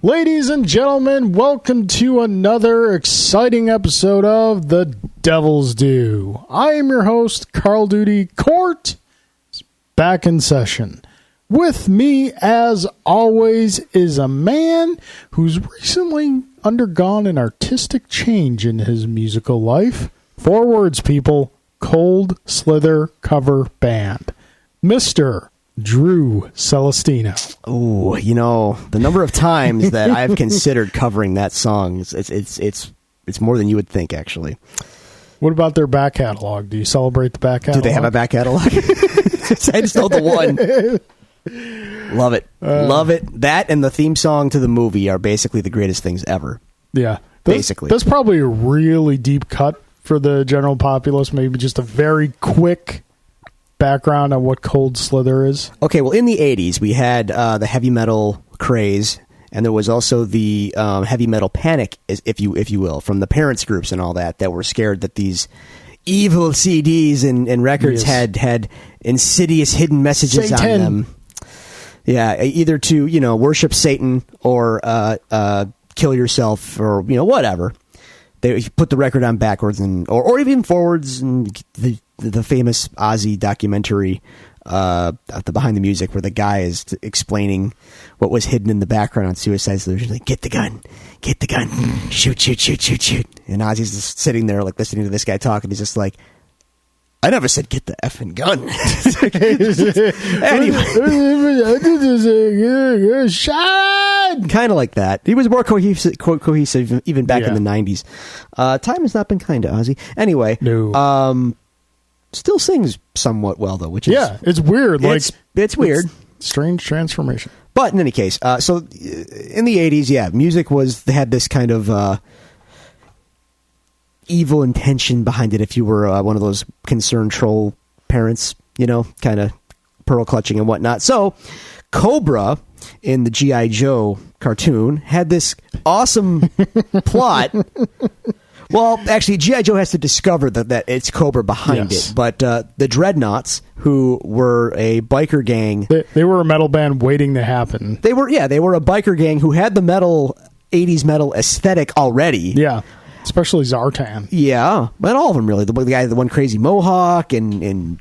Ladies and gentlemen, welcome to another exciting episode of The Devil's Due. I am your host, Carl Duty. Court is back in session. With me, as always, is a man who's recently undergone an artistic change in his musical life. 4 words, people. Cold Slither Cover Band. Mr. Drew Celestino. Oh, you know, the number of times that I've considered covering that song, it's more than you would think, actually. What about their back catalog? Do you celebrate the back catalog? Do they have a back catalog? I just know the one. Love it. Love it. That and the theme song to the movie are basically the greatest things ever. Yeah. Basically. That's probably a really deep cut for the general populace. Maybe just a very quick background on what Cold Slither is. Okay, well, in the 80s, we had the heavy metal craze, and there was also the heavy metal panic, if you will, from the parents groups and all that were scared that these evil CDs and records had insidious hidden messages on them. Yeah, either to, worship Satan or kill yourself or, whatever. They put the record on backwards or even forwards, and the famous Ozzy documentary, the Behind the Music, where the guy is explaining what was hidden in the background on Suicide Solution. Like, get the gun, shoot. And Ozzy's just sitting there, like, listening to this guy talk, and he's just like, I never said get the effing gun. Anyway. Shot! Kind of like that. He was more cohesive even back in the 90s. Time has not been kind to Ozzy. Anyway. No. Still sings somewhat well, though, which is... Yeah, it's weird. It's weird. Strange transformation. But in any case, so in the 80s, music had this kind of evil intention behind it if you were one of those concerned troll parents, kind of pearl clutching and whatnot. So Cobra in the G.I. Joe cartoon had this awesome plot. Well, actually, G.I. Joe has to discover that it's Cobra behind it. But the Dreadnoughts, who were a biker gang... They were a metal band waiting to happen. They were a biker gang who had the 80s metal aesthetic already. Yeah, especially Zartan. Yeah, but all of them, really. The guy, the one crazy mohawk, and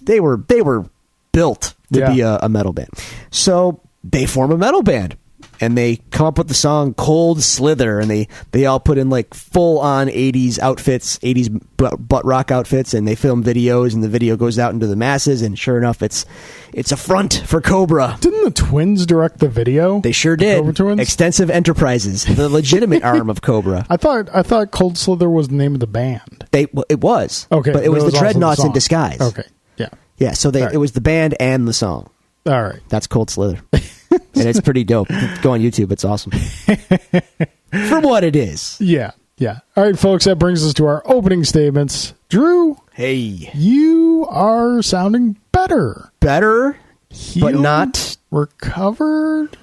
they were built to be a metal band. So they form a metal band. And they come up with the song Cold Slither, and they all put in like full-on 80s outfits, 80s butt rock outfits, and they film videos, and the video goes out into the masses, and sure enough, it's a front for Cobra. Didn't the Twins direct the video? They sure did. Cobra Twins? Extensive Enterprises, the legitimate arm of Cobra. I thought Cold Slither was the name of the band. It was. Okay. But it was the Dreadnoughts in disguise. Okay, yeah. Yeah, so it was the band and the song. All right. That's Cold Slither. And it's pretty dope. Go on YouTube. It's awesome. For what it is. Yeah. All right, folks, that brings us to our opening statements. Drew. Hey. You are sounding better. Better, Healed, but not... recovered?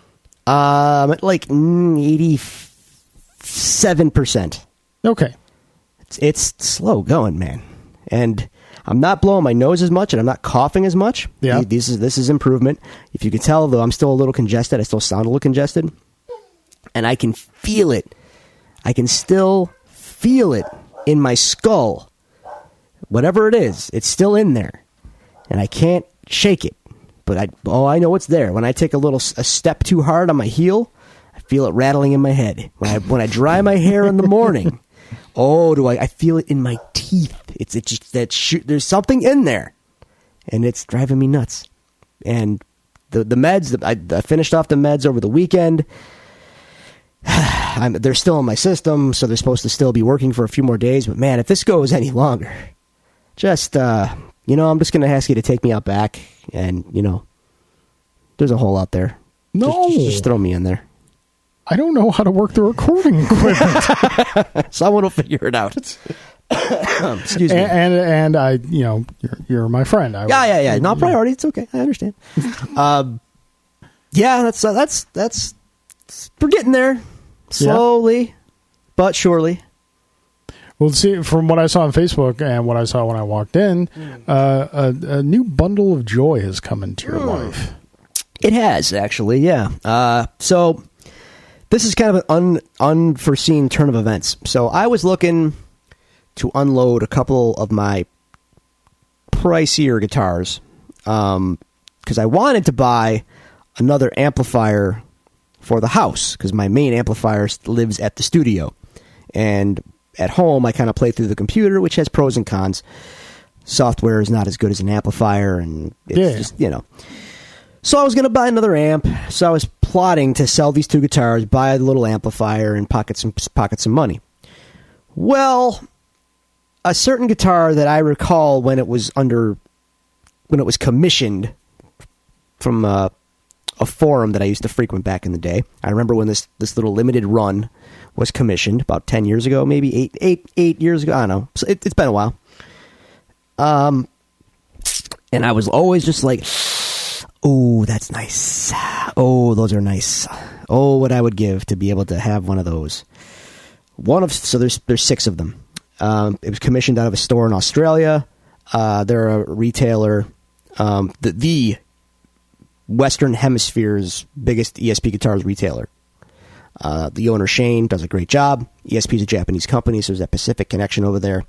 At like 87%. Okay. It's slow going, man. And... I'm not blowing my nose as much, and I'm not coughing as much. Yeah. This is improvement. If you can tell, though, I'm still a little congested. I still sound a little congested. And I can feel it. I can still feel it in my skull. Whatever it is, it's still in there. And I can't shake it. But I know it's there. When I take a step too hard on my heel, I feel it rattling in my head. When I dry my hair in the morning... I feel it in my teeth. It's just there's something in there, and it's driving me nuts. And the meds, I finished off the meds over the weekend. They're still in my system, so they're supposed to still be working for a few more days. But man, if this goes any longer, I'm just going to ask you to take me out back, and there's a hole out there. No, just throw me in there. I don't know how to work the recording equipment. Someone will figure it out. Excuse me. And I, you're my friend. Yeah. Not priority. It's okay. I understand. That's we're getting there slowly, but surely. Well, see, from what I saw on Facebook and what I saw when I walked in, a new bundle of joy has come into your life. It has, actually, yeah. So This is kind of an unforeseen turn of events. So I was looking to unload a couple of my pricier guitars because I wanted to buy another amplifier for the house because my main amplifier lives at the studio. And at home, I kind of play through the computer, which has pros and cons. Software is not as good as an amplifier, and it's just, So I was going to buy another amp, so I was plotting to sell these two guitars, buy a little amplifier, and pocket some money. Well, a certain guitar that I recall when it was commissioned from a forum that I used to frequent back in the day. I remember when this little limited run was commissioned about 10 years ago, maybe eight years ago. I don't know. So it's been a while. And I was always just like, oh, that's nice. Oh, those are nice. Oh, what I would give to be able to have one of those. So there's 6 of them. It was commissioned out of a store in Australia. They're a retailer, the Western Hemisphere's biggest ESP guitars retailer. The owner, Shane, does a great job. ESP is a Japanese company, so there's that Pacific connection over there.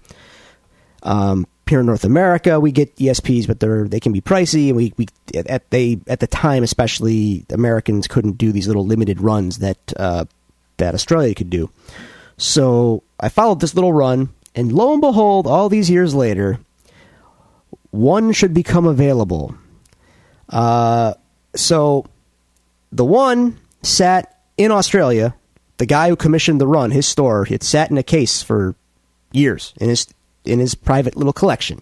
Here in North America, we get ESPs, but they can be pricey. And at the time, especially, Americans couldn't do these little limited runs that Australia could do. So I followed this little run, and lo and behold, all these years later, one should become available. So the one sat in Australia. The guy who commissioned the run, his store, it sat in a case for years in his private little collection,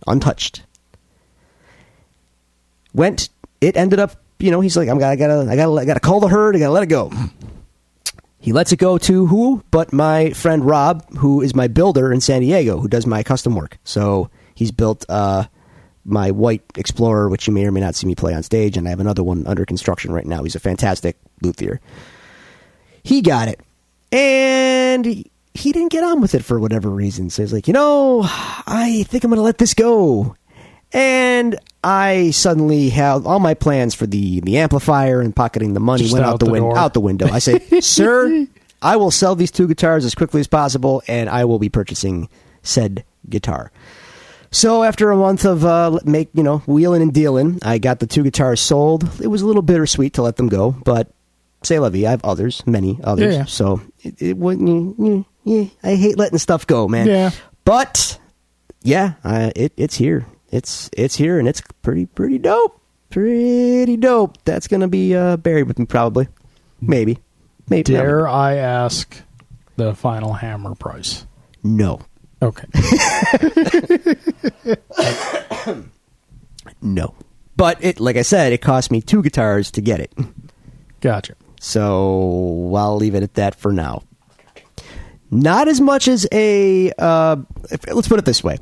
untouched. It ended up, he's like, I gotta call the herd. I gotta let it go. He lets it go to who? But my friend Rob, who is my builder in San Diego, who does my custom work. So he's built my White Explorer, which you may or may not see me play on stage, and I have another one under construction right now. He's a fantastic luthier. He got it, and he didn't get on with it for whatever reason. So he's like, I think I'm going to let this go. And I suddenly have all my plans for the amplifier and pocketing the money Just went out the window. I say, sir, I will sell these two guitars as quickly as possible, and I will be purchasing said guitar. So after a month of wheeling and dealing, I got the two guitars sold. It was a little bittersweet to let them go, but c'est la vie. I have many others. Yeah. So it wouldn't. I hate letting stuff go, man. Yeah. But yeah, it's here. It's here, and it's pretty dope. Pretty dope. That's gonna be buried with me probably. Maybe. Dare I ask the final hammer price? No. Okay. No. But like I said, it cost me 2 guitars to get it. Gotcha. So I'll leave it at that for now. Not as much as let's put it this way.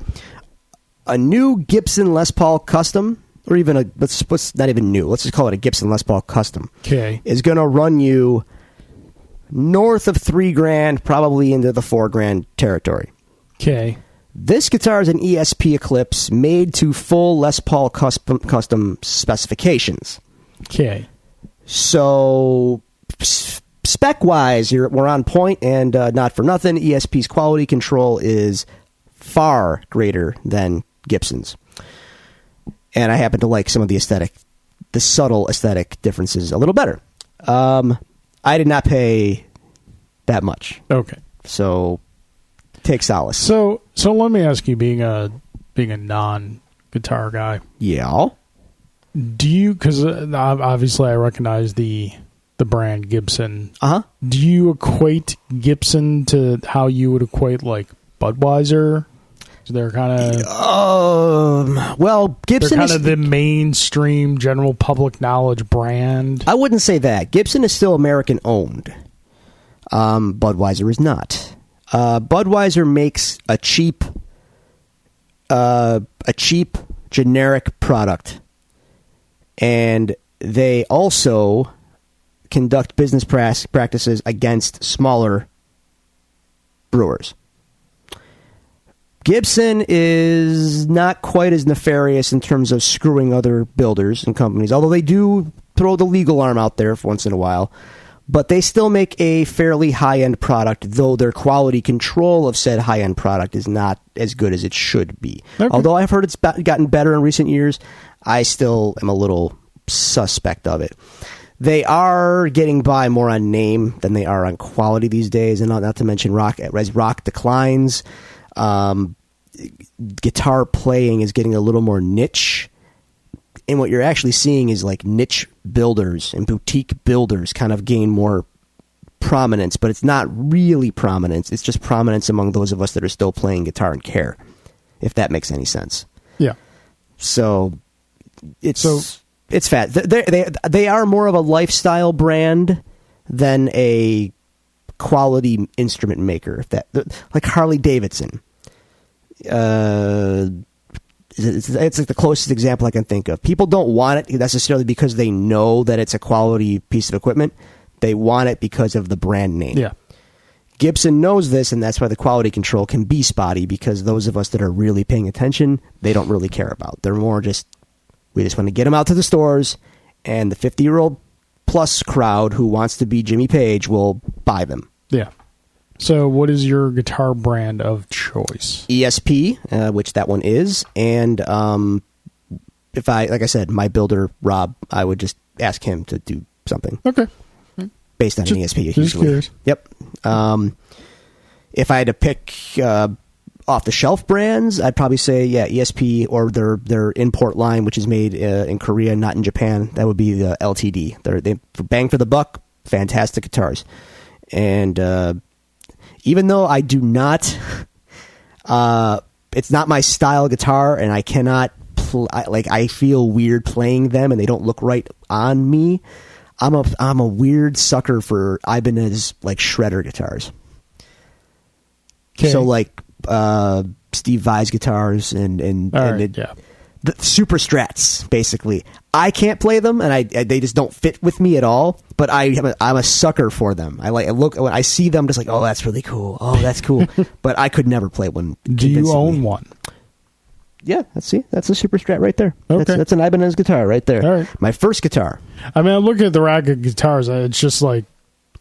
A new Gibson Les Paul Custom, or even let's not even new, let's just call it a Gibson Les Paul Custom. Okay. Is going to run you north of $3,000, probably into the $4,000 territory. Okay. This guitar is an ESP Eclipse made to full Les Paul custom specifications. Okay. So spec-wise, we're on point, and not for nothing, ESP's quality control is far greater than Gibson's. And I happen to like some of the subtle aesthetic differences a little better. I did not pay that much. Okay. So take solace. So let me ask you, being a non-guitar guy, Yeah. do you, because obviously I recognize the brand Gibson. Uh-huh. Do you equate Gibson to how you would equate like Budweiser? So they're kind of well, Gibson they're is kind of the mainstream general public knowledge brand. I wouldn't say that. Gibson is still American owned. Budweiser is not. Budweiser makes a cheap generic product, and they also conduct business practices against smaller brewers. Gibson is not quite as nefarious in terms of screwing other builders and companies, although they do throw the legal arm out there for once in a while. But they still make a fairly high-end product, though their quality control of said high-end product is not as good as it should be. Okay. Although I've heard it's gotten better in recent years, I still am a little suspect of it. They are getting by more on name than they are on quality these days, and not to mention as rock declines, guitar playing is getting a little more niche. And what you're actually seeing is like niche builders and boutique builders kind of gain more prominence, but it's not really prominence. It's just prominence among those of us that are still playing guitar and care, if that makes any sense. Yeah. So it's fat. They are more of a lifestyle brand than a quality instrument maker. If that, like Harley Davidson. It's like the closest example I can think of. People don't want it necessarily because they know that it's a quality piece of equipment. They want it because of the brand name. Yeah. Gibson knows this, and that's why the quality control can be spotty, because those of us that are really paying attention, they don't really care about. They're more just, we just want to get them out to the stores, and the 50-year-old plus crowd who wants to be Jimmy Page will buy them. Yeah. So what is your guitar brand of choice? ESP, which that one is, and if like I said, my builder, Rob, I would just ask him to do something. Okay. Based on an ESP, just usually. curious. Yep. If I had to pick off-the-shelf brands, I'd probably say, ESP or their import line, which is made in Korea, not in Japan. That would be the LTD. They for bang for the buck, fantastic guitars. And even though I do not, it's not my style guitar, and I cannot I feel weird playing them, and they don't look right on me. I'm a weird sucker for Ibanez like shredder guitars. Okay. So like Steve Vai's guitars and the super strats, basically. I can't play them, and they just don't fit with me at all. But I'm a sucker for them. I look when I see them, just like, oh, that's really cool. Oh, that's cool. But I could never play one. Do you own one? Yeah, that's a super strat right there. Okay. That's an Ibanez guitar right there. All right. My first guitar. I mean, I look at the rack of guitars. It's just like,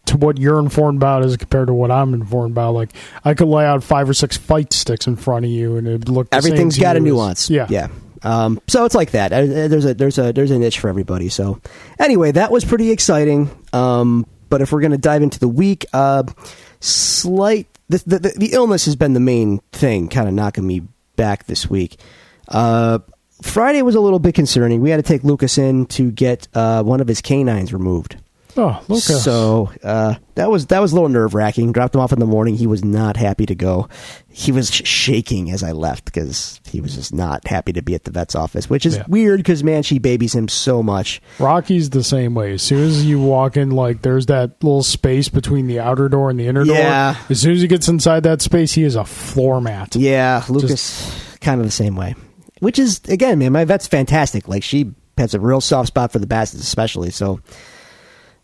to what you're informed about as compared to what I'm informed about. Like, I could lay out 5 or 6 fight sticks in front of you, and it'd look the everything's same got a to you nuance. Yeah. So it's like that. There's a niche for everybody. So anyway, that was pretty exciting. But if we're going to dive into the week, the illness has been the main thing, kind of knocking me back this week. Friday was a little bit concerning. We had to take Lucas in to get one of his canines removed. Oh, Lucas. So that was a little nerve-wracking. Dropped him off in the morning. He was not happy to go. He was shaking as I left because he was just not happy to be at the vet's office, which is weird because, man, she babies him so much. Rocky's the same way. As soon as you walk in, like, there's that little space between the outer door and the inner door. As soon as he gets inside that space, he is a floor mat. Yeah, Lucas kind of the same way. Which is, again, man, my vet's fantastic. Like, she has a real soft spot for the Bassets especially, so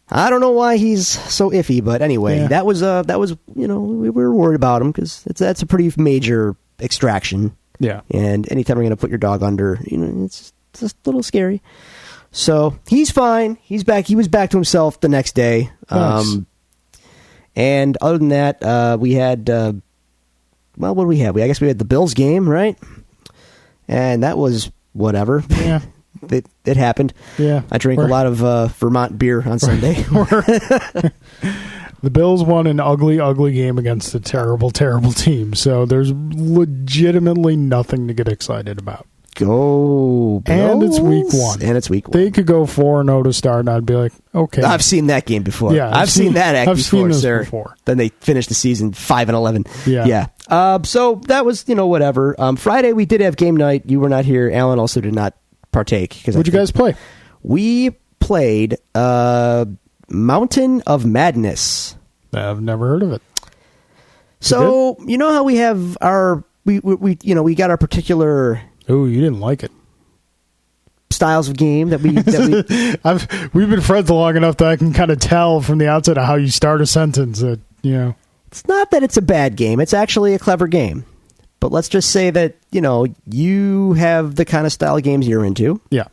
I don't know why he's so iffy, but anyway, that was we were worried about him because that's a pretty major extraction. Yeah. And anytime you're going to put your dog under, it's just a little scary. So he's fine. He's back. He was back to himself the next day. Nice. And other than that, we had, what did we have? I guess we had the Bills game, right? And that was whatever. Yeah. It happened. Yeah. I drank a lot of Vermont beer on Sunday. The Bills won an ugly, ugly game against a terrible, terrible team. So there's legitimately nothing to get excited about. Go Bills. And it's week 1. They could go 4-0 to start, and I'd be like, okay. I've seen that game before. Yeah, I've seen that act I've before, seen this sir. before. Then they finished the season 5-11. Yeah. So that was, whatever. Friday we did have game night. You were not here. Alan also did not partake. What'd you guys play? We played Mountain of Madness. I've never heard of it. So you know how we have our we got our particular. Oh, you didn't like it. Styles of game that we we've been friends long enough that I can kind of tell from the outset of how you start a sentence that It's not that it's a bad game. It's actually a clever game. But let's just say that, you have the kind of style of games you're into. Yeah.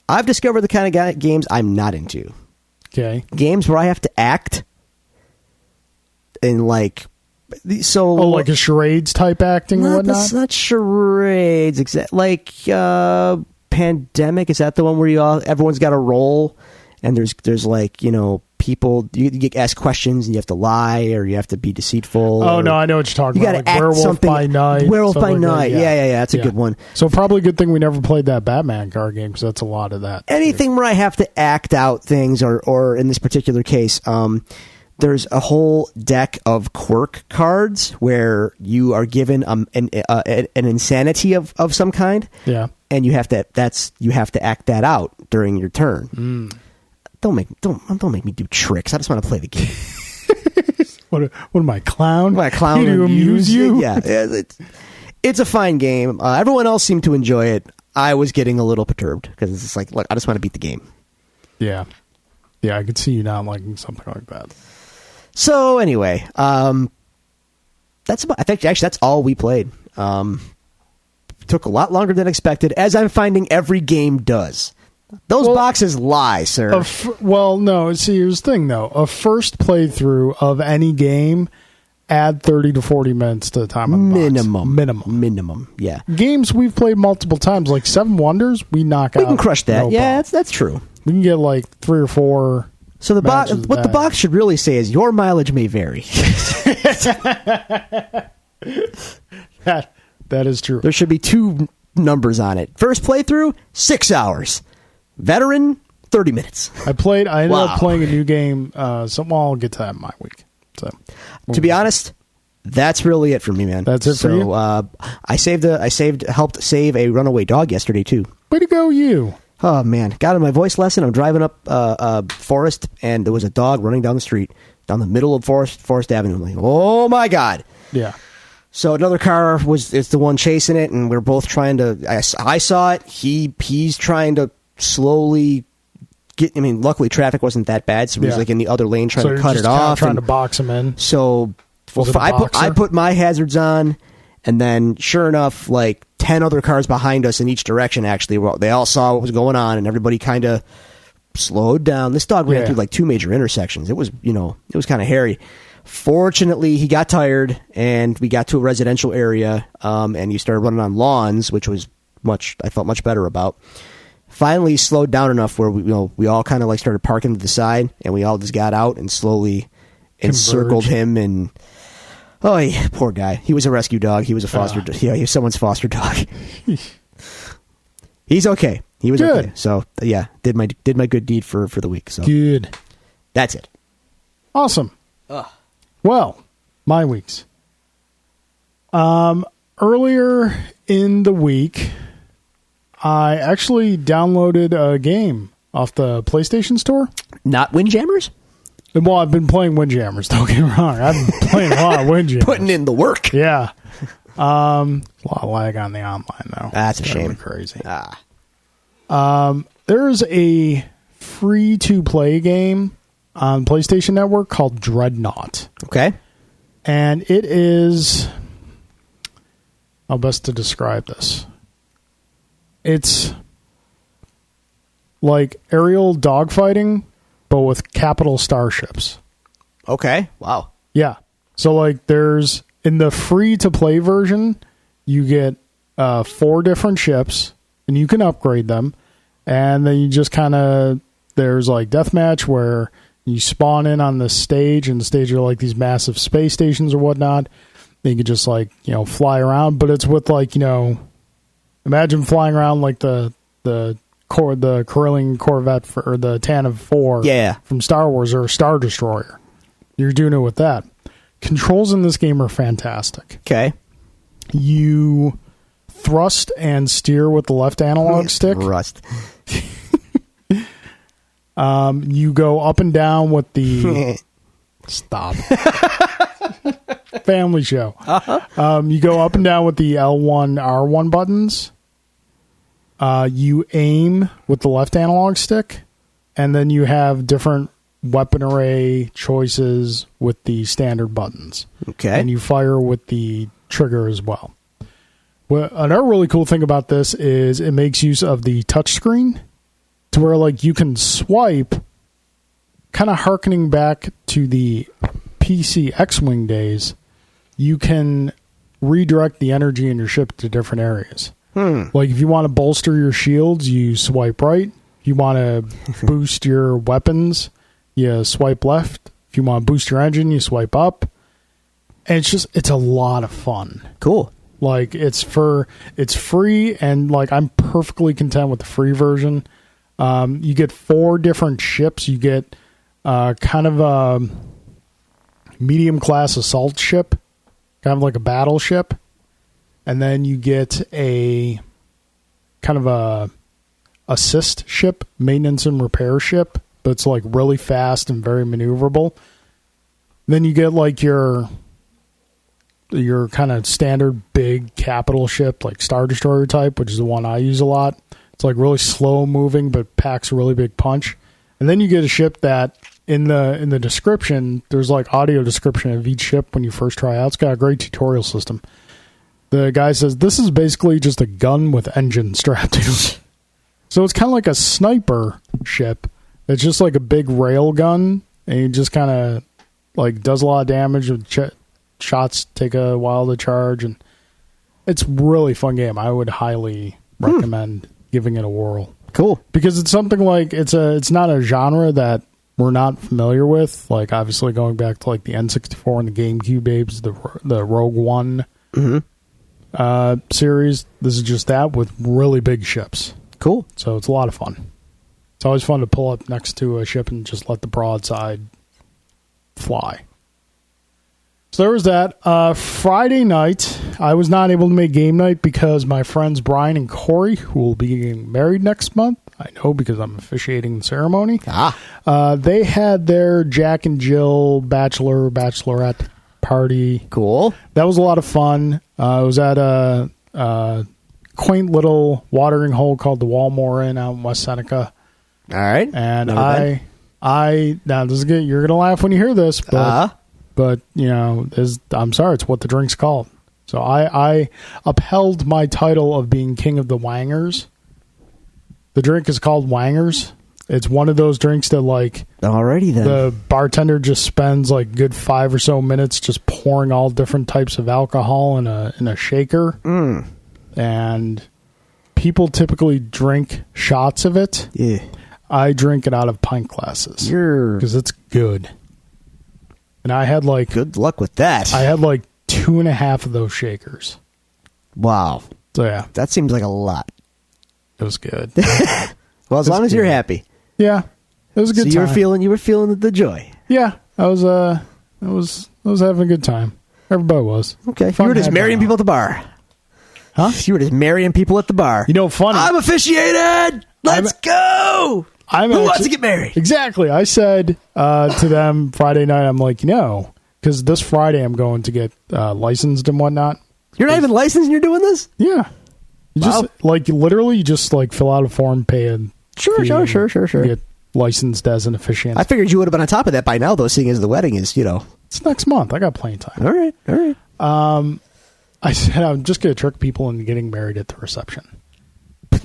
I've discovered the kind of games I'm not into. Okay. Games where I have to act and like so. Oh, like a charades type acting and whatnot. Not charades. Like Pandemic. Is that the one where everyone's got a role and there's like people you get asked questions and you have to lie or you have to be deceitful. Oh no, I know what you're talking about. You got to act Werewolf something. by Night. Werewolf by like Night. That. Yeah. That's a good one. So probably a good thing we never played that Batman card game because that's a lot of that. Anything where I have to act out things, or in this particular case, there's a whole deck of quirk cards where you are given an insanity of some kind. Yeah, and you have to act that out during your turn. Don't make me do tricks. I just want to play the game. What am I, clown? Am I a clown to amuse you? Yeah, it's a fine game. Everyone else seemed to enjoy it. I was getting a little perturbed because it's just like, look, I just want to beat the game. Yeah, I could see you not liking something like that. So anyway, that's about. I think actually that's all we played. Took a lot longer than expected, as I'm finding every game does. Those boxes lie, sir. Well, no. See, here's the thing, though. A first playthrough of any game, add 30 to 40 minutes to the time of the box. Minimum, yeah. Games we've played multiple times, like Seven Wonders, we knock out. We can crush that. Yeah, that's true. We can get like 3 or 4. So the box, what the box should really say is your mileage may vary. That is true. There should be 2 numbers on it. First playthrough, 6 hours. Veteran, 30 minutes. I ended up playing a new game. I'll get to that in my week. So, to be honest, that's really it for me, man. That's it for you. I helped save a runaway dog yesterday too. Way to go, you! Oh man, got in my voice lesson. I'm driving up Forest, and there was a dog running down the street, down the middle of Forest Avenue. I'm like, oh my god! Yeah. So another car it's the one chasing it, and we're both trying to. I saw it. He's trying to slowly get. I mean, luckily traffic wasn't that bad, so he was like in the other lane trying to cut it off, trying to box him in. So I put my hazards on, and then sure enough, like 10 other cars behind us in each direction. Actually, they all saw what was going on, and everybody kind of slowed down. This dog ran through like 2 major intersections. It was kind of hairy. Fortunately, he got tired, and we got to a residential area, and he started running on lawns, which was I felt much better about. Finally slowed down enough where we all kind of like started parking to the side, and we all just got out and slowly encircled him. And poor guy. He was a rescue dog. He was a foster. He was someone's foster dog. He's okay. He was good. Okay. So yeah, did my good deed for the week. So good. That's it. Awesome. Well, my weeks. Earlier in the week, I actually downloaded a game off the PlayStation Store. Not Windjammers? Well, I've been playing Windjammers, don't get me wrong. I've been playing a lot of Windjammers. Putting in the work. Yeah. A lot of lag on the online, though. That's a shame. Crazy. There's a free-to-play game on PlayStation Network called Dreadnought. Okay. And it is... how best to describe this? It's like aerial dogfighting, but with capital starships. Okay. Wow. Yeah. So like there's in the free to play version, you get 4 different ships and you can upgrade them. And then you just kind of, there's like deathmatch where you spawn in on the stage, and the stage are like these massive space stations or whatnot. Then you can just like, fly around, but it's with like, imagine flying around like the Corellian Corvette or the Tantive 4 from Star Wars or Star Destroyer. You're doing it with that. Controls in this game are fantastic. Okay. You thrust and steer with the left analog stick. Thrust. You go up and down with the... Stop. Family show. You go up and down with the L1, R1 buttons. You aim with the left analog stick, and then you have different weapon array choices with the standard buttons. Okay. And you fire with the trigger as well. Well, another really cool thing about this is it makes use of the touchscreen to where like you can swipe kind of hearkening back to the PC X-Wing days, you can redirect the energy in your ship to different areas. Like if you want to bolster your shields, you swipe right. If you want to boost your weapons, you swipe left. If you want to boost your engine, you swipe up. And it's a lot of fun. Cool. Like it's free, and like I'm perfectly content with the free version. You get 4 different ships. You get kind of a medium class assault ship, kind of like a battleship. And then you get a kind of a assist ship, maintenance and repair ship, but it's like really fast and very maneuverable. Then you get like your kind of standard big capital ship, like Star Destroyer type, which is the one I use a lot. It's like really slow moving, but packs a really big punch. And then you get a ship that in the description, there's like audio description of each ship when you first try out. It's got a great tutorial system. The guy says, this is basically just a gun with engine strapped to it. So it's kind of like a sniper ship. It's just like a big rail gun, and you just kind of like does a lot of damage. Shots take a while to charge, and it's a really fun game. I would highly recommend giving it a whirl. Cool. Because it's something like, it's not a genre that we're not familiar with. Like obviously going back to like the N64 and the GameCube apes, the Rogue One series. This is just that with really big ships. Cool. So it's a lot of fun. It's always fun to pull up next to a ship and just let the broadside fly. So there was that. Friday night, I was not able to make game night because my friends Brian and Corey, who will be getting married next month, I know because I'm officiating the ceremony, they had their Jack and Jill bachelorette party. Cool. That was a lot of fun. I was at a quaint little watering hole called the Walmore Inn out in West Seneca. All right. And now this is good. You're gonna laugh when you hear this, but you know, I'm sorry, it's what the drink's called. So I upheld my title of being king of the wangers. The drink is called Wangers. It's one of those drinks that like alrighty then the bartender just spends like a good 5 or so minutes just pouring all different types of alcohol in a shaker. And people typically drink shots of it. Yeah. I drink it out of pint glasses because it's good. And I had like good luck with that. I had like 2.5 of those shakers. Wow. So yeah, that seems like a lot. It was good. Well, as long as you're happy. Yeah, it was a good time. You were feeling the joy. Yeah, I was having a good time. Everybody was. Okay. You were just marrying people at the bar. Huh? You were just marrying people at the bar. You know, funny. I'm officiated. Let's go. Who wants to get married? Exactly. I said to them Friday night, I'm like, because this Friday I'm going to get licensed and whatnot. You're not even licensed and you're doing this? Yeah. You just you just fill out a form, pay a Sure. Get licensed as an officiant. I figured you would have been on top of that by now, though, seeing as the wedding is, It's next month. I got plenty of time. All right. I said I'm just going to trick people into getting married at the reception.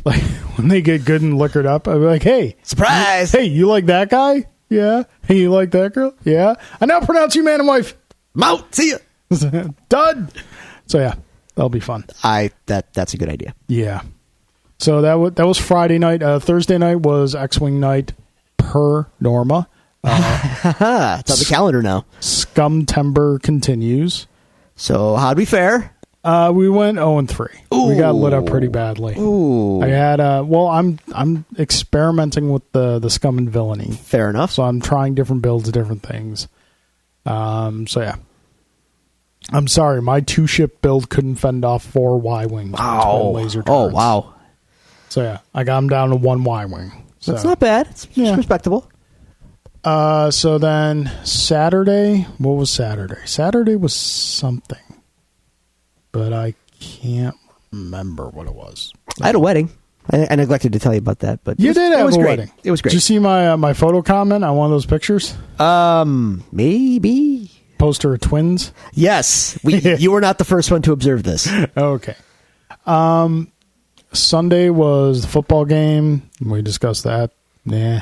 Like when they get good and liquored up, I'll be like, "Hey, surprise! Hey, you like that guy? Yeah. Hey, you like that girl? Yeah. I now pronounce you man and wife. I'm out. See ya. Done." So yeah, that'll be fun. That's a good idea. Yeah. So that was Friday night. Thursday night was X-Wing night per Norma. It's on the calendar now. Scumtember continues. So how'd we fare? We went 0-3. Ooh. We got lit up pretty badly. Ooh. I had I'm experimenting with the scum and villainy. Fair enough. So I'm trying different builds of different things. So yeah. I'm sorry, my 2-ship build couldn't fend off 4 Y-wings. Wow. Laser turrets. Oh wow. So yeah, I got them down to 1 Y-wing. So. That's not bad. It's respectable. So then Saturday, what was Saturday? Saturday was something, but I can't remember what it was. I had a wedding. I neglected to tell you about that, but you did have a wedding. It was great. Did you see my photo comment on one of those pictures? Maybe. Poster of twins? Yes. You were not the first one to observe this. Okay. Sunday was the football game. We discussed that. Nah.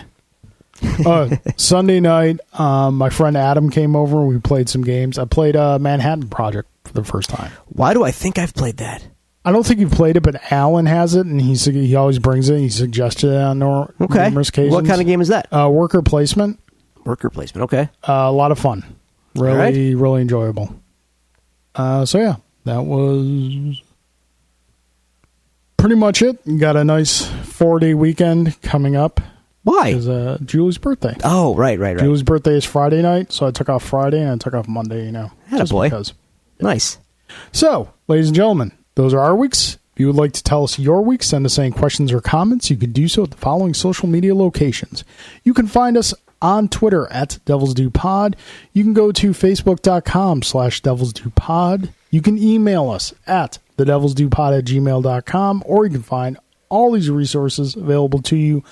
Sunday night, my friend Adam came over and we played some games. I played Manhattan Project for the first time. Why do I think I've played that? I don't think you've played it, but Alan has it, and he always brings it. He suggested it on numerous occasions. What kind of game is that? Worker placement. Worker placement. Okay. A lot of fun. Really, really enjoyable. So yeah, that was pretty much it. You got a nice 4-day weekend coming up. Why? It's Julie's birthday. Oh, right. Julie's birthday is Friday night, so I took off Friday and I took off Monday, just boy. because. Nice. So, ladies and gentlemen, those are our weeks. If you would like to tell us your week, send us any questions or comments. You can do so at the following social media locations. You can find us on Twitter at DevilsDoPod. You can go to Facebook.com/DevilsDoPod. You can email us at TheDevilsDoPod@gmail.com, or you can find all these resources available to you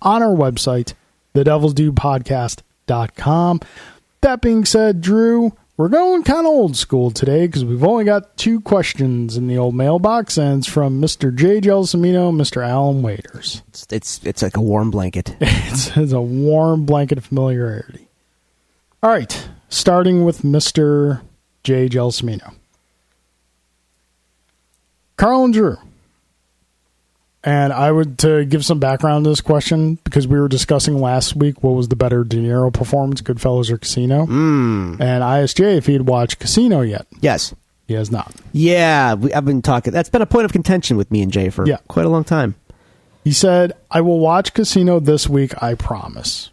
on our website, TheDevilsDoPodcast.com. That being said, Drew, we're going kind of old school today because we've only got 2 questions in the old mailbox, and it's from Mr. J. Gelsomino and Mr. Alan Waiters. It's like a warm blanket. It's a warm blanket of familiarity. All right, starting with Mr. J. Gelsomino. Carl and Drew. And I would, to give some background to this question, because we were discussing last week what was the better De Niro performance, Goodfellas or Casino. And I asked Jay if he had watched Casino yet. Yes. He has not. Yeah, I've been talking. That's been a point of contention with me and Jay for quite a long time. He said, I will watch Casino this week, I promise.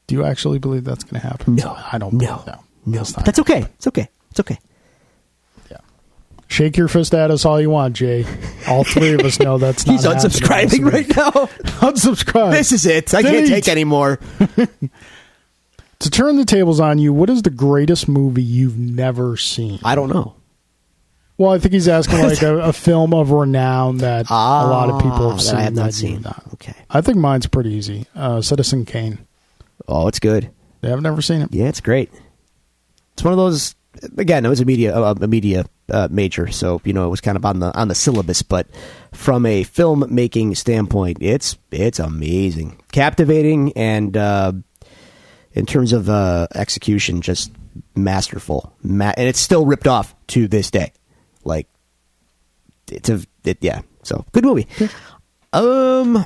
Do you actually believe that's going to happen? No. I don't believe that. No. That's okay. It's okay. It's okay. Shake your fist at us all you want, Jay. All 3 of us know that's not He's unsubscribing right now. Unsubscribe. This is it. I can't take anymore. To turn the tables on you, what is the greatest movie you've never seen? I don't know. Well, I think he's asking like a film of renown that a lot of people have seen. I have not seen. Okay. I think mine's pretty easy. Citizen Kane. Oh, it's good. Yeah, I've never seen it. Yeah, it's great. It's one of those. Again, it was a media major, so it was kind of on the syllabus. But from a filmmaking standpoint, it's amazing, captivating, and in terms of execution, just masterful. And it's still ripped off to this day. Like So good movie. I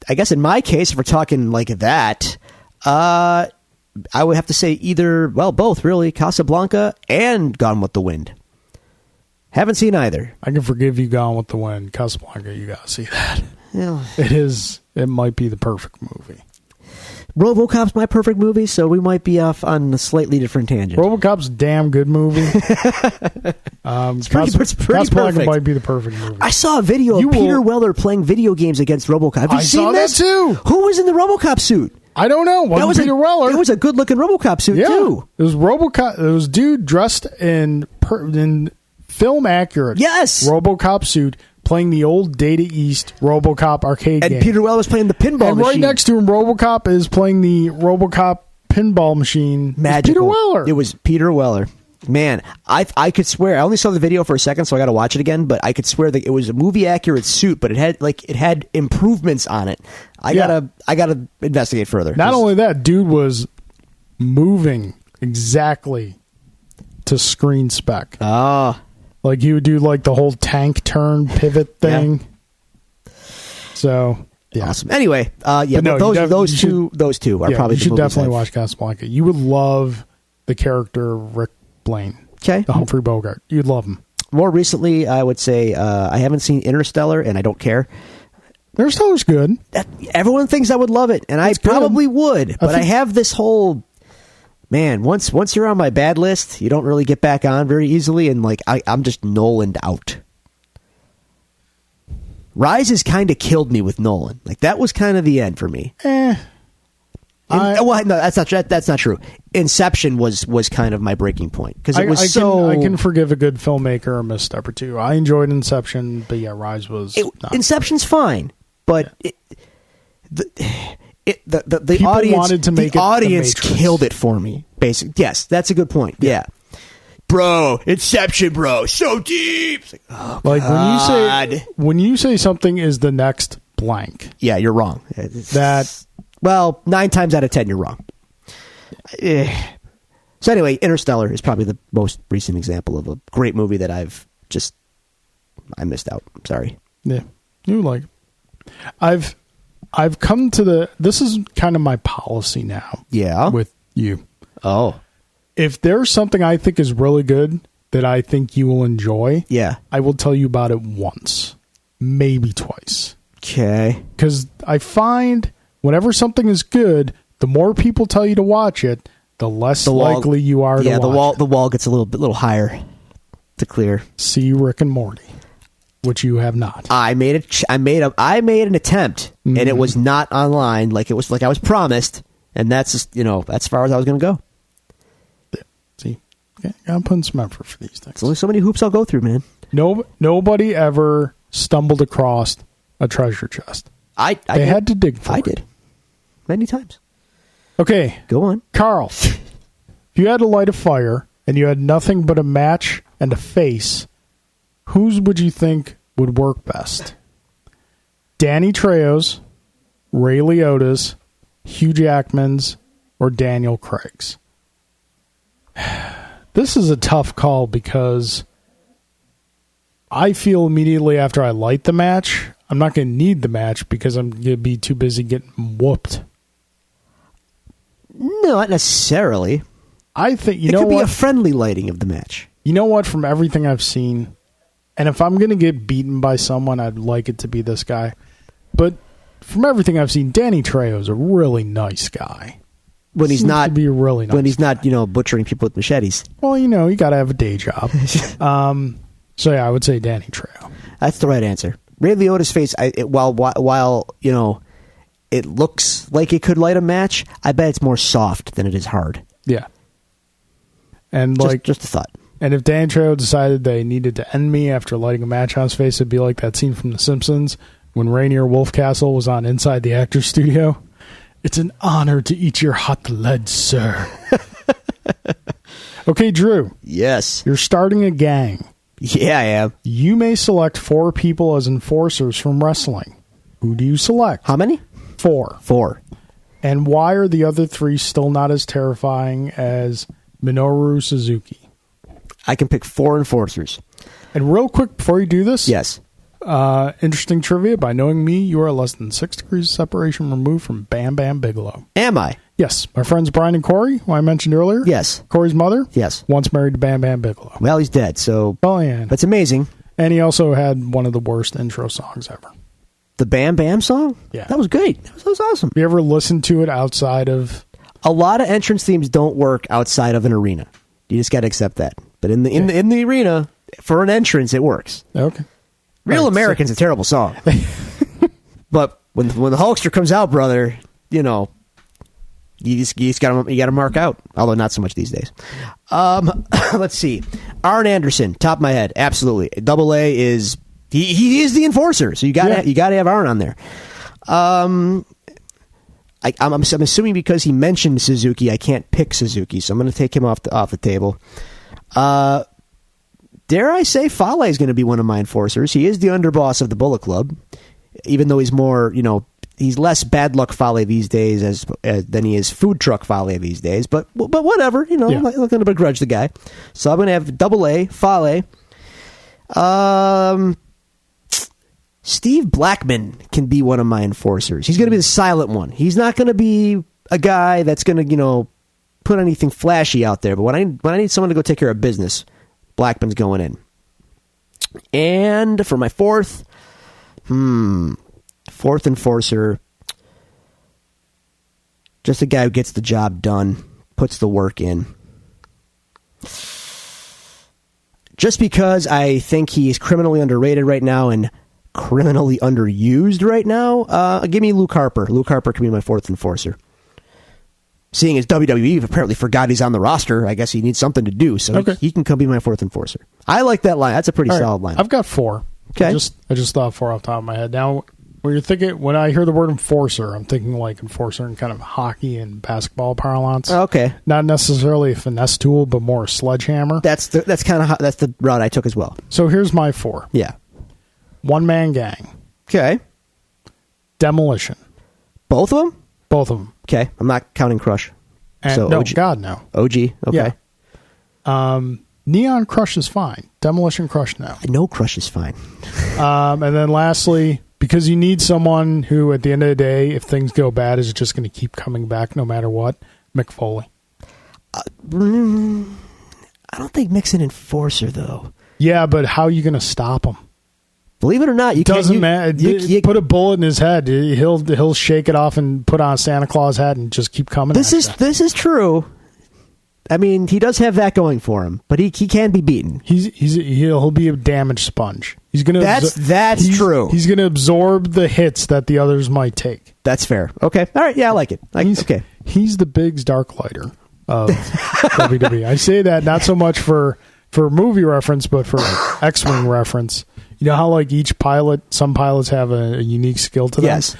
guess in my case, if we're talking like that, I would have to say both really, Casablanca and Gone with the Wind. Haven't seen either. I can forgive you Gone with the Wind. Casablanca, you gotta see that. Yeah. It might be the perfect movie. RoboCop's my perfect movie, so we might be off on a slightly different tangent. RoboCop's a damn good movie. It's pretty Casablanca might be the perfect movie. I saw a video of Peter Weller playing video games against RoboCop. Have you seen this? I saw that too. Who was in the RoboCop suit? I don't know. That was Peter Weller. It was a good-looking RoboCop suit too. It was RoboCop. It was dude dressed in film accurate. Yes. RoboCop suit playing the old Data East RoboCop arcade game. And Peter Weller was playing the pinball machine. And right next to him, RoboCop is playing the RoboCop pinball machine. Magical. Peter Weller. It was Peter Weller. Man, I could swear. I only saw the video for a second, so I got to watch it again. But I could swear that it was a movie accurate suit, but it had improvements on it. I gotta investigate further. Not only that, dude was moving exactly to screen spec. Oh. Like he would do like the whole tank turn pivot thing. Yeah. So yeah. Awesome. Anyway, those two are probably. You should definitely watch Casablanca. You would love the character Rick Blaine. Okay. The Humphrey Bogart. You'd love him. More recently, I would say I haven't seen Interstellar, and I don't care. Interstellar's good. Everyone thinks I would love it, and I probably would. But I have this whole. Man, once you're on my bad list, you don't really get back on very easily, and I'm just Nolan'd out. Rise has kind of killed me with Nolan. That was kind of the end for me. No, that's not true. Inception was kind of my breaking point because it was I can forgive a good filmmaker a misstep or two. I enjoyed Inception, but yeah, Rise was. Inception's fine, but the audience wanted to make audience killed it for me. Basically, yes, that's a good point. Yeah. Bro, Inception, bro, so deep. When you say something is the next blank. Yeah, you're wrong. That Well, 9 times out of 10, you're wrong. So anyway, Interstellar is probably the most recent example of a great movie that I missed out. Sorry. Yeah, you like it. I've come to this is kind of my policy now. Yeah. With you. Oh. If there's something I think is really good that I think you will enjoy, Yeah. I will tell you about it once, maybe twice. Okay. Because I find whenever something is good, the more people tell you to watch it, the less likely you are to watch it. The wall gets a little higher to clear. See Rick and Morty, which you have not. I made an attempt, and it was not online like I was promised, and that's just, that's as far as I was going to go. See, okay, I'm putting some effort for these things. There's only so many hoops I'll go through, man. Nobody ever stumbled across a treasure chest. They had to dig for it. I did. Many times. Okay. Go on. Carl, if you had to light a fire and you had nothing but a match and a face, whose would you think would work best? Danny Trejo's, Ray Liotta's, Hugh Jackman's, or Daniel Craig's? This is a tough call because I feel immediately after I light the match, I'm not going to need the match because I'm going to be too busy getting whooped. No, not necessarily. I think, it could be a friendly lighting of the match. You know what? From everything I've seen, and if I'm going to get beaten by someone, I'd like it to be this guy. But from everything I've seen, Danny Trejo is a really nice guy. When he's not, to be a really nice when he's guy. not, butchering people with machetes. Well, you got to have a day job. So yeah, I would say Danny Trejo. That's the right answer. Ray Liotta's face, while it looks like it could light a match, I bet it's more soft than it is hard. Yeah. And just a thought. And if Dan Trejo decided they needed to end me after lighting a match on his face, it'd be like that scene from The Simpsons when Rainier Wolfcastle was on Inside the Actors Studio. It's an honor to eat your hot lead, sir. Okay, Drew. Yes. You're starting a gang. Yeah, I am. You may select 4 people as enforcers from wrestling. Who do you select? How many? 4. 4. And why are the other 3 still not as terrifying as Minoru Suzuki? I can pick 4 enforcers. And real quick, before you do this, yes. Interesting trivia. By knowing me, you are less than 6 degrees of separation removed from Bam Bam Bigelow. Am I? Yes. My friends Brian and Corey, who I mentioned earlier. Yes. Corey's mother. Yes. Once married to Bam Bam Bigelow. Well, he's dead, so... Oh, yeah. That's amazing. And he also had one of the worst intro songs ever. The Bam Bam song? Yeah. That was great. That was awesome. Have you ever listened to it outside of... A lot of entrance themes don't work outside of an arena. You just got to accept that. But in the arena, for an entrance, it works. Okay. Real American's a terrible song. But when the Hulkster comes out, brother, you just gotta mark out. Although not so much these days. Let's see. Arn Anderson, top of my head, absolutely. Double A is he is the enforcer, so you gotta have Arn on there. I'm assuming because he mentioned Suzuki, I can't pick Suzuki, so I'm going to take him off the table. Dare I say Fale is going to be one of my enforcers. He is the underboss of the Bullet Club, even though he's more, he's less bad luck Fale these days than he is food truck Fale these days. But whatever, I'm not going to begrudge the guy. So I'm going to have Double A, Fale. Steve Blackman can be one of my enforcers. He's going to be the silent one. He's not going to be a guy that's going to, put anything flashy out there. But when I need someone to go take care of business, Blackman's going in. And for my fourth enforcer, just a guy who gets the job done, puts the work in. Just because I think he's criminally underrated right now and criminally underused right now, give me Luke Harper. Luke Harper can be my fourth enforcer. Seeing as WWE apparently forgot he's on the roster, I guess he needs something to do, so he can come be my fourth enforcer. I like that line. That's a pretty solid line. I've got 4. Okay. I just thought 4 off the top of my head. Now, when I hear the word enforcer, I'm thinking like enforcer in kind of hockey and basketball parlance. Okay. Not necessarily a finesse tool, but more a sledgehammer. That's the route I took as well. So here's my 4. Yeah. One man gang. Okay. Demolition. Both of them? Both of them. Okay, I'm not counting Crush. And So no, OG. God, no. OG, okay. Yeah. Neon Crush is fine. Demolition Crush, no. No Crush is fine. And then lastly, because you need someone who, at the end of the day, if things go bad, is just going to keep coming back no matter what, Mick Foley. I don't think Mick's an enforcer, though. Yeah, but how are you going to stop him? Believe it or not, you Doesn't can't. matter. You Put a bullet in his head. He'll shake it off and put on a Santa Claus hat and just keep coming. This is true. I mean, he does have that going for him, but he can be beaten. He'll be a damage sponge. He's gonna. That's true. He's gonna absorb the hits that the others might take. That's fair. Okay. All right. Yeah, I like it. Okay. He's the Biggs Darklighter of WWE. I say that not so much for movie reference, but for X-Wing reference. You know how like each pilot, some pilots have a unique skill to them? Yes.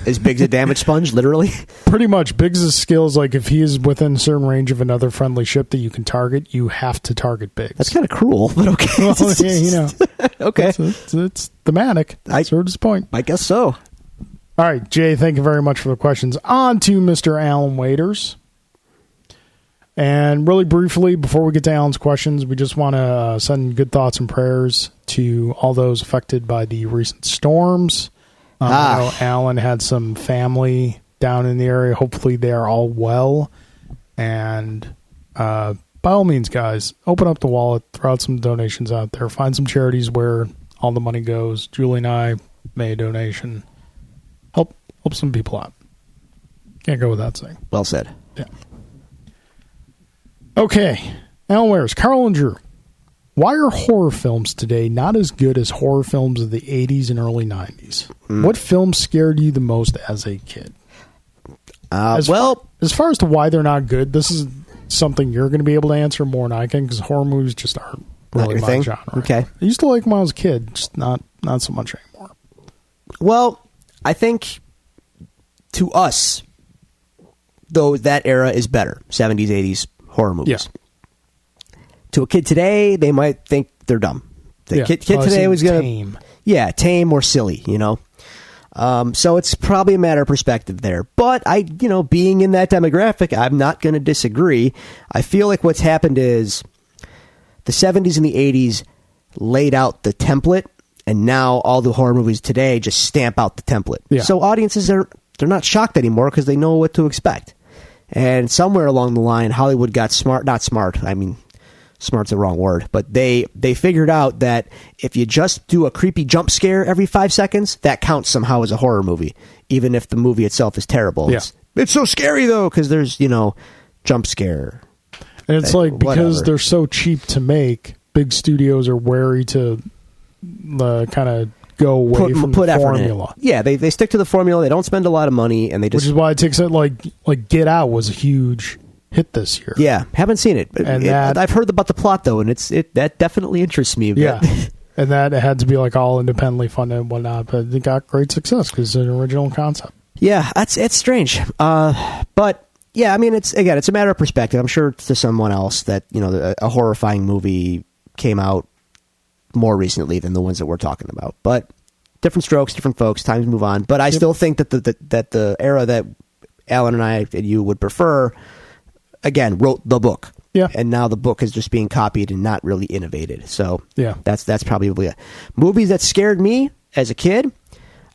Is Biggs a damage sponge, literally? Pretty much. Biggs' skill is like if he is within a certain range of another friendly ship that you can target, you have to target Biggs. That's kind of cruel, but okay. Well, yeah, you know. Okay. It's thematic. That's sort of his point. I guess so. All right, Jay, thank you very much for the questions. On to Mr. Alan Waiters. And really briefly, before we get to Alan's questions, we just want to send good thoughts and prayers to all those affected by the recent storms. I know Alan had some family down in the area. Hopefully they are all well. And by all means, guys, open up the wallet, throw out some donations out there. Find some charities where all the money goes. Julie and I made a donation. Help some people out. Can't go without saying. Well said. Yeah. Okay. Alan Wares, Carl and Drew. Why are horror films today not as good as horror films of the 80s and early 90s? What film scared you the most as a kid? As far as to why they're not good, this is something you're going to be able to answer more than I can, because horror movies just aren't really my genre. Okay. I used to like them when I was a kid, just not so much anymore. Well, I think to us, though, that era is better. 70s, 80s horror movies. Yeah. To a kid today, they might think they're dumb. The kid today was going to... tame. Yeah, tame or silly, you know? So it's probably a matter of perspective there. But being in that demographic, I'm not going to disagree. I feel like what's happened is the 70s and the 80s laid out the template, and now all the horror movies today just stamp out the template. Yeah. So audiences they're not shocked anymore because they know what to expect. And somewhere along the line, Hollywood got smart. Not smart. I mean, smart's the wrong word. But they figured out that if you just do a creepy jump scare every 5 seconds, that counts somehow as a horror movie, even if the movie itself is terrible. Yeah. It's so scary, though, because there's, jump scare. And it's like, because whatever. they're so cheap to make, big studios are wary to kind of go away from the formula. Yeah, they stick to the formula. They don't spend a lot of money, and they just... Which is why it takes it, like Get Out was a huge hit this year. Yeah, haven't seen it. And I've heard about the plot, though, and that definitely interests me. Yeah. And that it had to be like all independently funded and whatnot, but it got great success because it's an original concept. Yeah, it's strange. But yeah, I mean, it's a matter of perspective. I'm sure to someone else that, a horrifying movie came out more recently than the ones that we're talking about. But different strokes, different folks, times move on. But I still think that the era that Alan and I and you would prefer, again, wrote the book. Yeah. And now the book is just being copied and not really innovated. So yeah, that's probably it. Movies that scared me as a kid,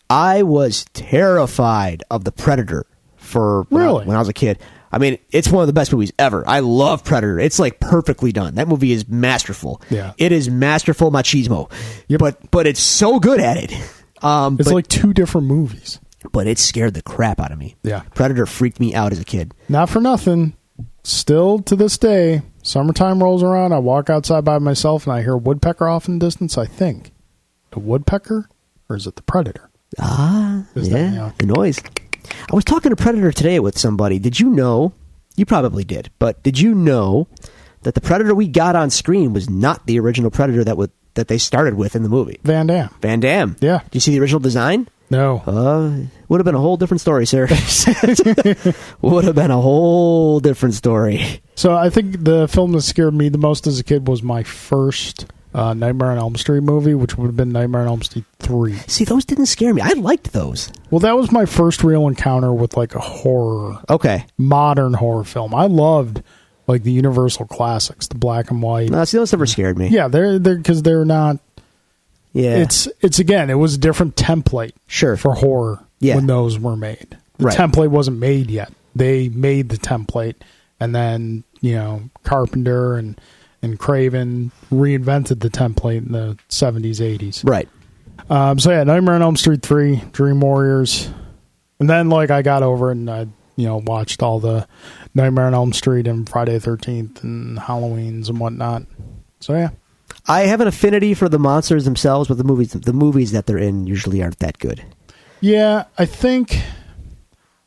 I was terrified of The Predator when I was a kid. I mean, it's one of the best movies ever. I love Predator. It's like perfectly done. That movie is masterful. Yeah. It is masterful machismo. Yep. But it's so good at it. It's like two different movies. But it scared the crap out of me. Yeah. Predator freaked me out as a kid. Not for nothing. Still to this day, summertime rolls around, I walk outside by myself and I hear a woodpecker off in the distance. I think, the woodpecker, or is it the predator? The noise. I was talking to Predator today with somebody. Did you know, you probably did, but did you know that the Predator we got on screen was not the original Predator that they started with in the movie? Van Damme. Van Damme. Yeah. Did you see the original design? No. Would have been a whole different story, sir. Would have been a whole different story. So I think the film that scared me the most as a kid was my first Nightmare on Elm Street movie, which would have been Nightmare on Elm Street 3. See, those didn't scare me. I liked those. Well, that was my first real encounter with like a horror, modern horror film. I loved like the Universal classics, the black and white. No, see, those never scared me. Yeah, they're because they're not. Yeah, it's again, it was a different template. Sure. For horror when those were made. The template wasn't made yet. They made the template, and then Carpenter and Craven reinvented the template in the 70s, 80s. Right. So yeah, Nightmare on Elm Street 3, Dream Warriors, and then like I got over it and I watched all the Nightmare on Elm Street and Friday the 13th and Halloween's and whatnot. So yeah. I have an affinity for the monsters themselves, but the movies that they're in usually aren't that good. Yeah, I think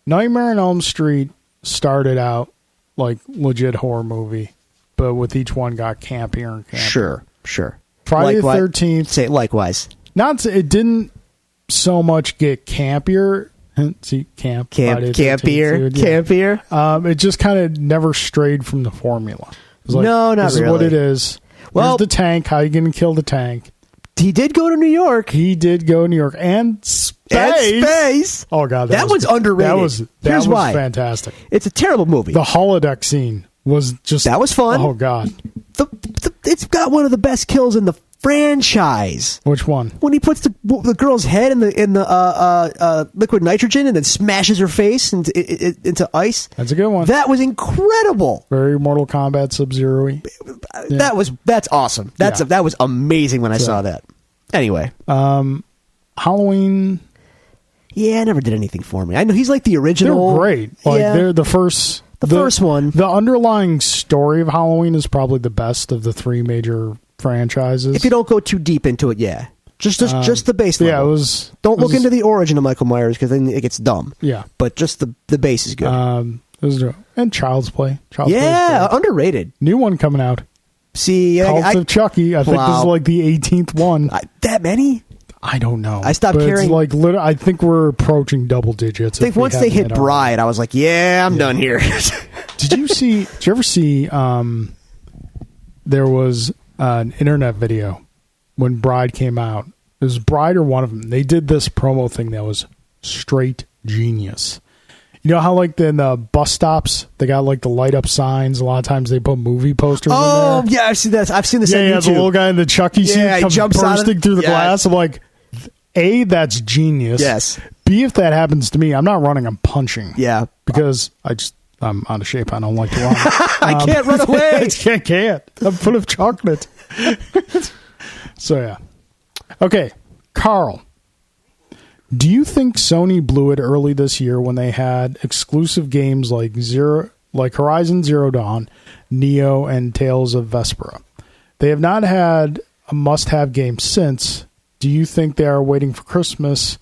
Nightmare on Elm Street started out like legit horror movie, but with each one got campier and campier. Sure. Friday the 13th. Say likewise. It didn't so much get campier. See, campier. It just kind of never strayed from the formula. It was like, no, not this really. This is what it is. Well, here's the tank. How are you going to kill the tank? He did go to New York. And space. Oh, God. That was underrated. That was fantastic. It's a terrible movie. The holodeck scene was just... That was fun. Oh, God. It's got one of the best kills in the franchise. Which one? When he puts the girl's head in the liquid nitrogen and then smashes her face into ice. That's a good one. That was incredible. Very Mortal Kombat Sub-Zero-y. Yeah. That's awesome. That was amazing when I saw that. Anyway, Halloween. Yeah, never did anything for me. I know he's like the original. They're great. Like they're the first. The first one. The underlying story of Halloween is probably the best of the three major franchises. If you don't go too deep into it, yeah. Just the base level. Yeah, it was... Don't look into the origin of Michael Myers, because then it gets dumb. Yeah. But just the base is good. And Child's Play. Underrated. New one coming out. See... Cult of Chucky. I think this is like the 18th one. That many? I don't know. I stopped caring. It's like, I think we're approaching double digits. I think once they hit Bride, I was like, I'm done here. Did you ever see... there was an internet video when Bride came out. It was Bride or one of them. They did this promo thing that was straight genius. You know how like in the bus stops they got like the light up signs. A lot of times they put movie posters. Oh yeah, I've seen that. I've seen this. Yeah, the little guy in the Chucky suit comes bursting through the glass. I'm like, A, that's genius. Yes. B, if that happens to me, I'm not running. I'm punching. Yeah, because I'm out of shape. I don't like to run. I can't run away. I can't. I'm full of chocolate. So, yeah. Okay, Carl. Do you think Sony blew it early this year when they had exclusive games like Horizon Zero Dawn, Neo, and Tales of Vesperia? They have not had a must-have game since. Do you think they are waiting for Christmas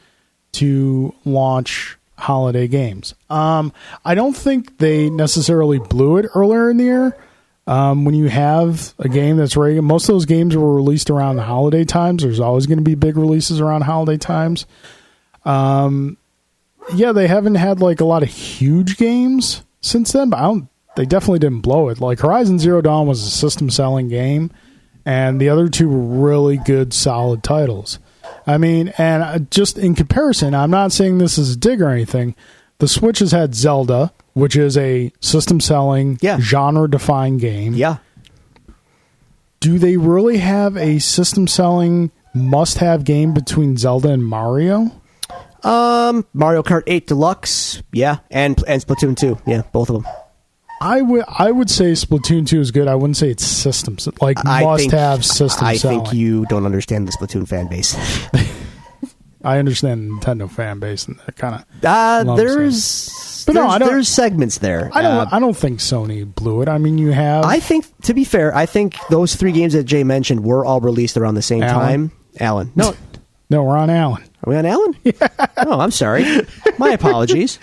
to launch holiday games? I don't think they necessarily blew it earlier in the year. When you have a game that's ready, most of those games were released around the holiday times. There's always going to be big releases around holiday times. They haven't had like a lot of huge games since then, but they definitely didn't blow it. Like Horizon Zero Dawn was a system selling game, and the other two were really good, solid titles. I mean, and just in comparison, I'm not saying this is a dig or anything. The Switch has had Zelda, which is a system-selling, genre-defying game. Yeah. Do they really have a system-selling must-have game between Zelda and Mario? Mario Kart 8 Deluxe, and Splatoon 2, both of them. I would say Splatoon 2 is good. I wouldn't say it's systems must-have system I selling. think you don't understand the Splatoon fan base. I understand the Nintendo fan base and that kind of. There's segments there. I don't think Sony blew it. I mean, you have. I think, to be fair, those three games that Jay mentioned were all released around the same time. Alan, no, we're on Alan. Are we on Alan? Yeah. Oh, I'm sorry. My apologies.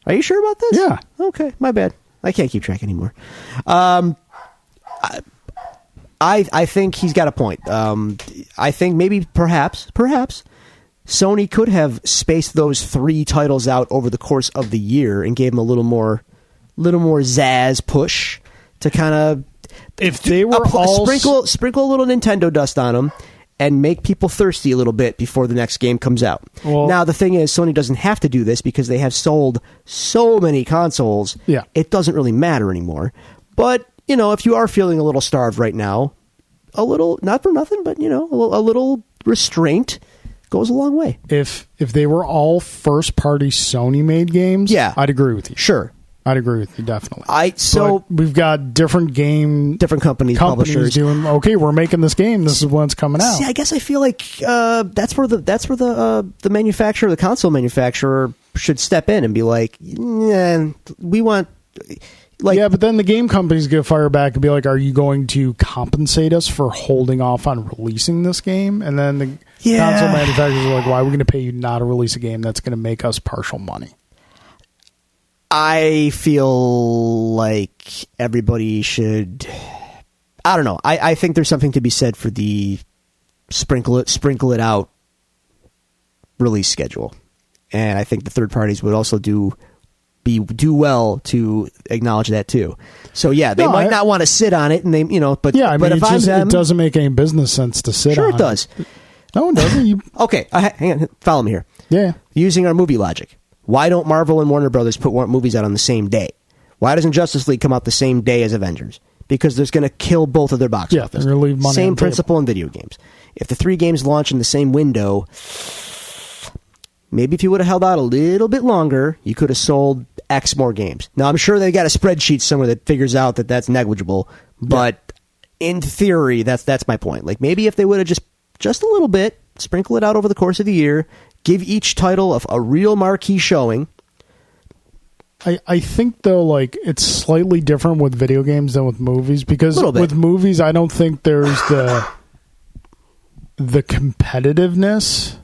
Are you sure about this? Yeah. Okay, my bad. I can't keep track anymore. I think he's got a point. I think maybe perhaps Sony could have spaced those three titles out over the course of the year and gave them a little more zazz push to kind of if they were all sprinkle a little Nintendo dust on them and make people thirsty a little bit before the next game comes out. Well, now, the thing is, Sony doesn't have to do this because they have sold so many consoles. Yeah. It doesn't really matter anymore. But, if you are feeling a little starved right now, a little, not for nothing, but, a little restraint goes a long way. If they were all first-party Sony-made games, yeah, I'd agree with you. Sure. I'd agree with you, definitely. But we've got different companies, publishers doing. Okay, we're making this game. This is when it's coming out. See, I guess I feel like that's where the manufacturer, the console manufacturer, should step in and be like, we want. Yeah, but then the game companies get fired back and be like, "Are you going to compensate us for holding off on releasing this game?" And then the console manufacturers are like, "Why are we going to pay you not to release a game that's going to make us partial money?" I feel like everybody should. I don't know. I think there's something to be said for the sprinkle it out release schedule, and I think the third parties would also do well to acknowledge that too. So yeah, they might not want to sit on it, and they but yeah, I mean, but if I'm them, it doesn't make any business sense to sit on. Sure, it does. No, it doesn't. Okay, hang on, follow me here. Yeah, using our movie logic. Why don't Marvel and Warner Brothers put movies out on the same day? Why doesn't Justice League come out the same day as Avengers? Because there's going to kill both of their box office. They're going to leave money same on the principle in video games. If the 3 games launch in the same window, maybe if you would have held out a little bit longer, you could have sold X more games. Now, I'm sure they got a spreadsheet somewhere that figures out that that's negligible, but in theory, that's my point. Like, maybe if they would have just a little bit, sprinkle it out over the course of the year, give each title a real marquee showing. I think, though, like, it's slightly different with video games than with movies, because with movies, I don't think there's the competitiveness.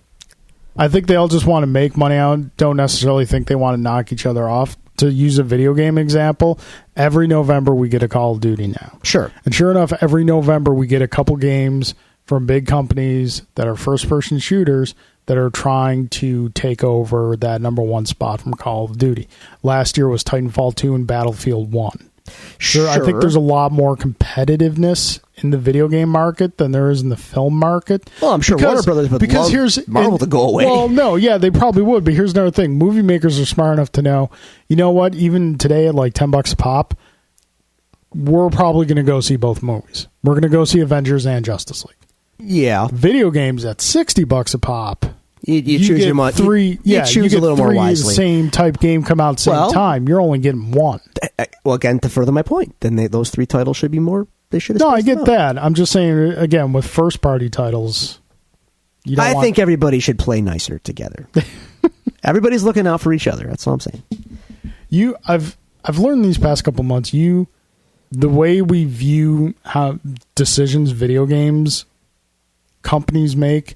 I think they all just want to make money out, don't necessarily think they want to knock each other off. To use a video game example, every November we get a Call of Duty now. Sure. And sure enough, every November we get a couple games from big companies that are first-person shooters that are trying to take over that number one spot from Call of Duty. Last year was Titanfall 2 and Battlefield 1. Sure. I think there's a lot more competitiveness in the video game market than there is in the film market. Well, I'm sure Warner Brothers would love Marvel to go away. Well, no, yeah, they probably would, but here's another thing. Movie makers are smart enough to know, you know what, even today at like $10 a pop, we're probably going to go see both movies. We're going to go see Avengers and Justice League. Yeah. Video games at $60 a pop. You choose your money. You choose a little more wisely. The same type game come out at the same time. You're only getting one. Well, again, to further my point, then those 3 titles should be more. They should. No, I get that. I'm just saying again with first party titles. I think everybody should play nicer together. Everybody's looking out for each other. That's all I'm saying. I've learned these past couple months. The way we view how decisions video games companies make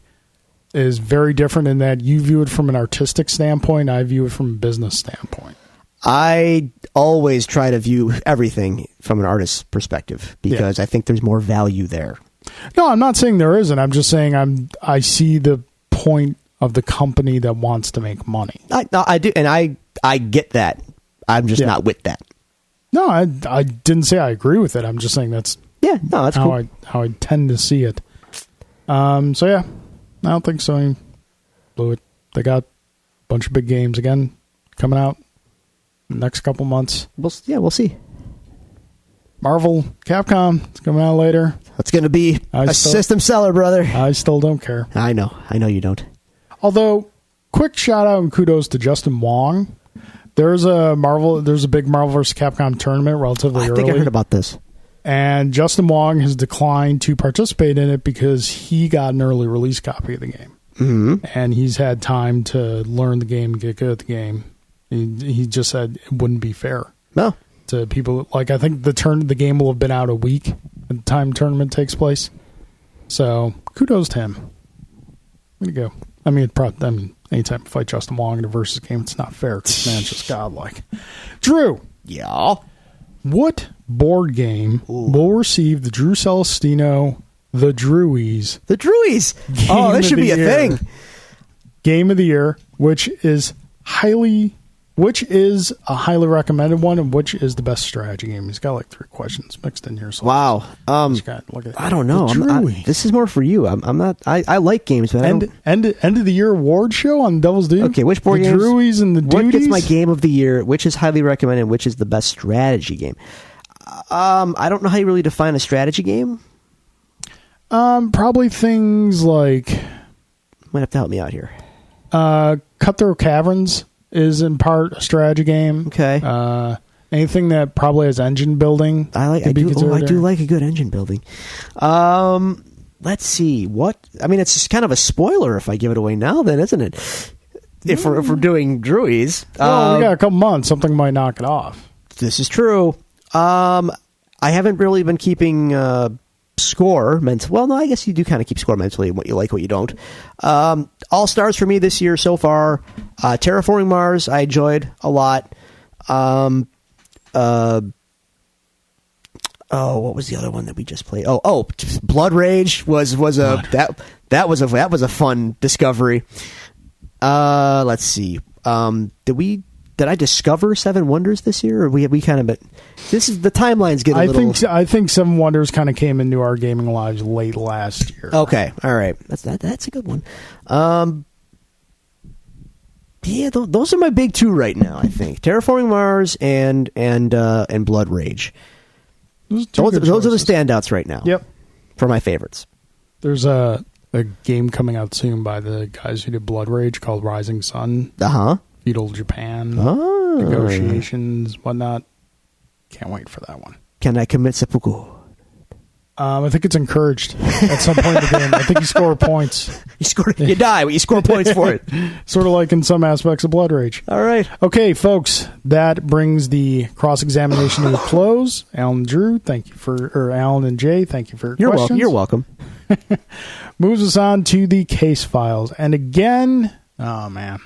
is very different in that you view it from an artistic standpoint. I view it from a business standpoint. I always try to view everything from an artist's perspective because I think there's more value there. No, I'm not saying there isn't. I'm just saying I see the point of the company that wants to make money. I do, and I get that. I'm just not with that. No, I didn't say I agree with it. I'm just saying that's that's how cool. I tend to see it. So yeah, I don't think Sony blew it. They got a bunch of big games again coming out next couple months. We'll see. Marvel, Capcom, it's coming out later. That's going to be a system seller, brother. I still don't care. I know you don't. Although, quick shout out and kudos to Justin Wong. There's a big Marvel vs. Capcom tournament relatively early. I think I heard about this. And Justin Wong has declined to participate in it because he got an early release copy of the game. Mm-hmm. And he's had time to learn the game and get good at the game. He just said it wouldn't be fair. No. To people. Like, I think the game will have been out a week at the time the tournament takes place. So, kudos to him. Way to go. I mean, anytime you fight Justin Wong in a versus game, it's not fair because man's just godlike. Drew. Yeah. What board game will receive the Drew Celestino, the Drewies? The Drewies! Oh, that should be a thing. Game of the Year, which is highly which is a highly recommended one, and which is the best strategy game? He's got like 3 questions mixed in here. So wow. look at I don't know. This is more for you. I'm not. I like games, but end of the year award show on Devil's Due. Okay, which board games? The Druies and the Duties. What gets my game of the year? Which is highly recommended? Which is the best strategy game? I don't know how you really define a strategy game. Probably things like. Might have to help me out here. Cutthroat Caverns is in part a strategy game. Okay. Anything that probably has engine building. I do like a good engine building. Let's see it's just kind of a spoiler if I give it away now, then, isn't it? If we're doing Druies. Well, we got a couple months. Something might knock it off. This is true. I haven't really been keeping score mentally. Well, no, I guess you do kind of keep score mentally, what you like, what you don't. All stars for me this year so far. Terraforming Mars, I enjoyed a lot. What was the other one that we just played? Blood Rage was a fun discovery. Let's see. Did I discover Seven Wonders this year, or we kind of? But this is the timeline's getting. I think Seven Wonders kind of came into our gaming lives late last year. Okay, all right, that's a good one. Yeah, those are my big 2 right now. I think Terraforming Mars and Blood Rage. Those are the standouts right now. Yep, for my favorites. There's a game coming out soon by the guys who did Blood Rage called Rising Sun. Feudal Japan, negotiations, whatnot. Can't wait for that one. Can I commit seppuku? I think it's encouraged at some point in the game. I think you score points. You die, but you score points for it. Sort of like in some aspects of Blood Rage. All right. Okay, folks, that brings the cross-examination to a close. Alan and Drew, Alan and Jay, thank you for your questions. You're welcome. Moves us on to the case files. And again, oh man.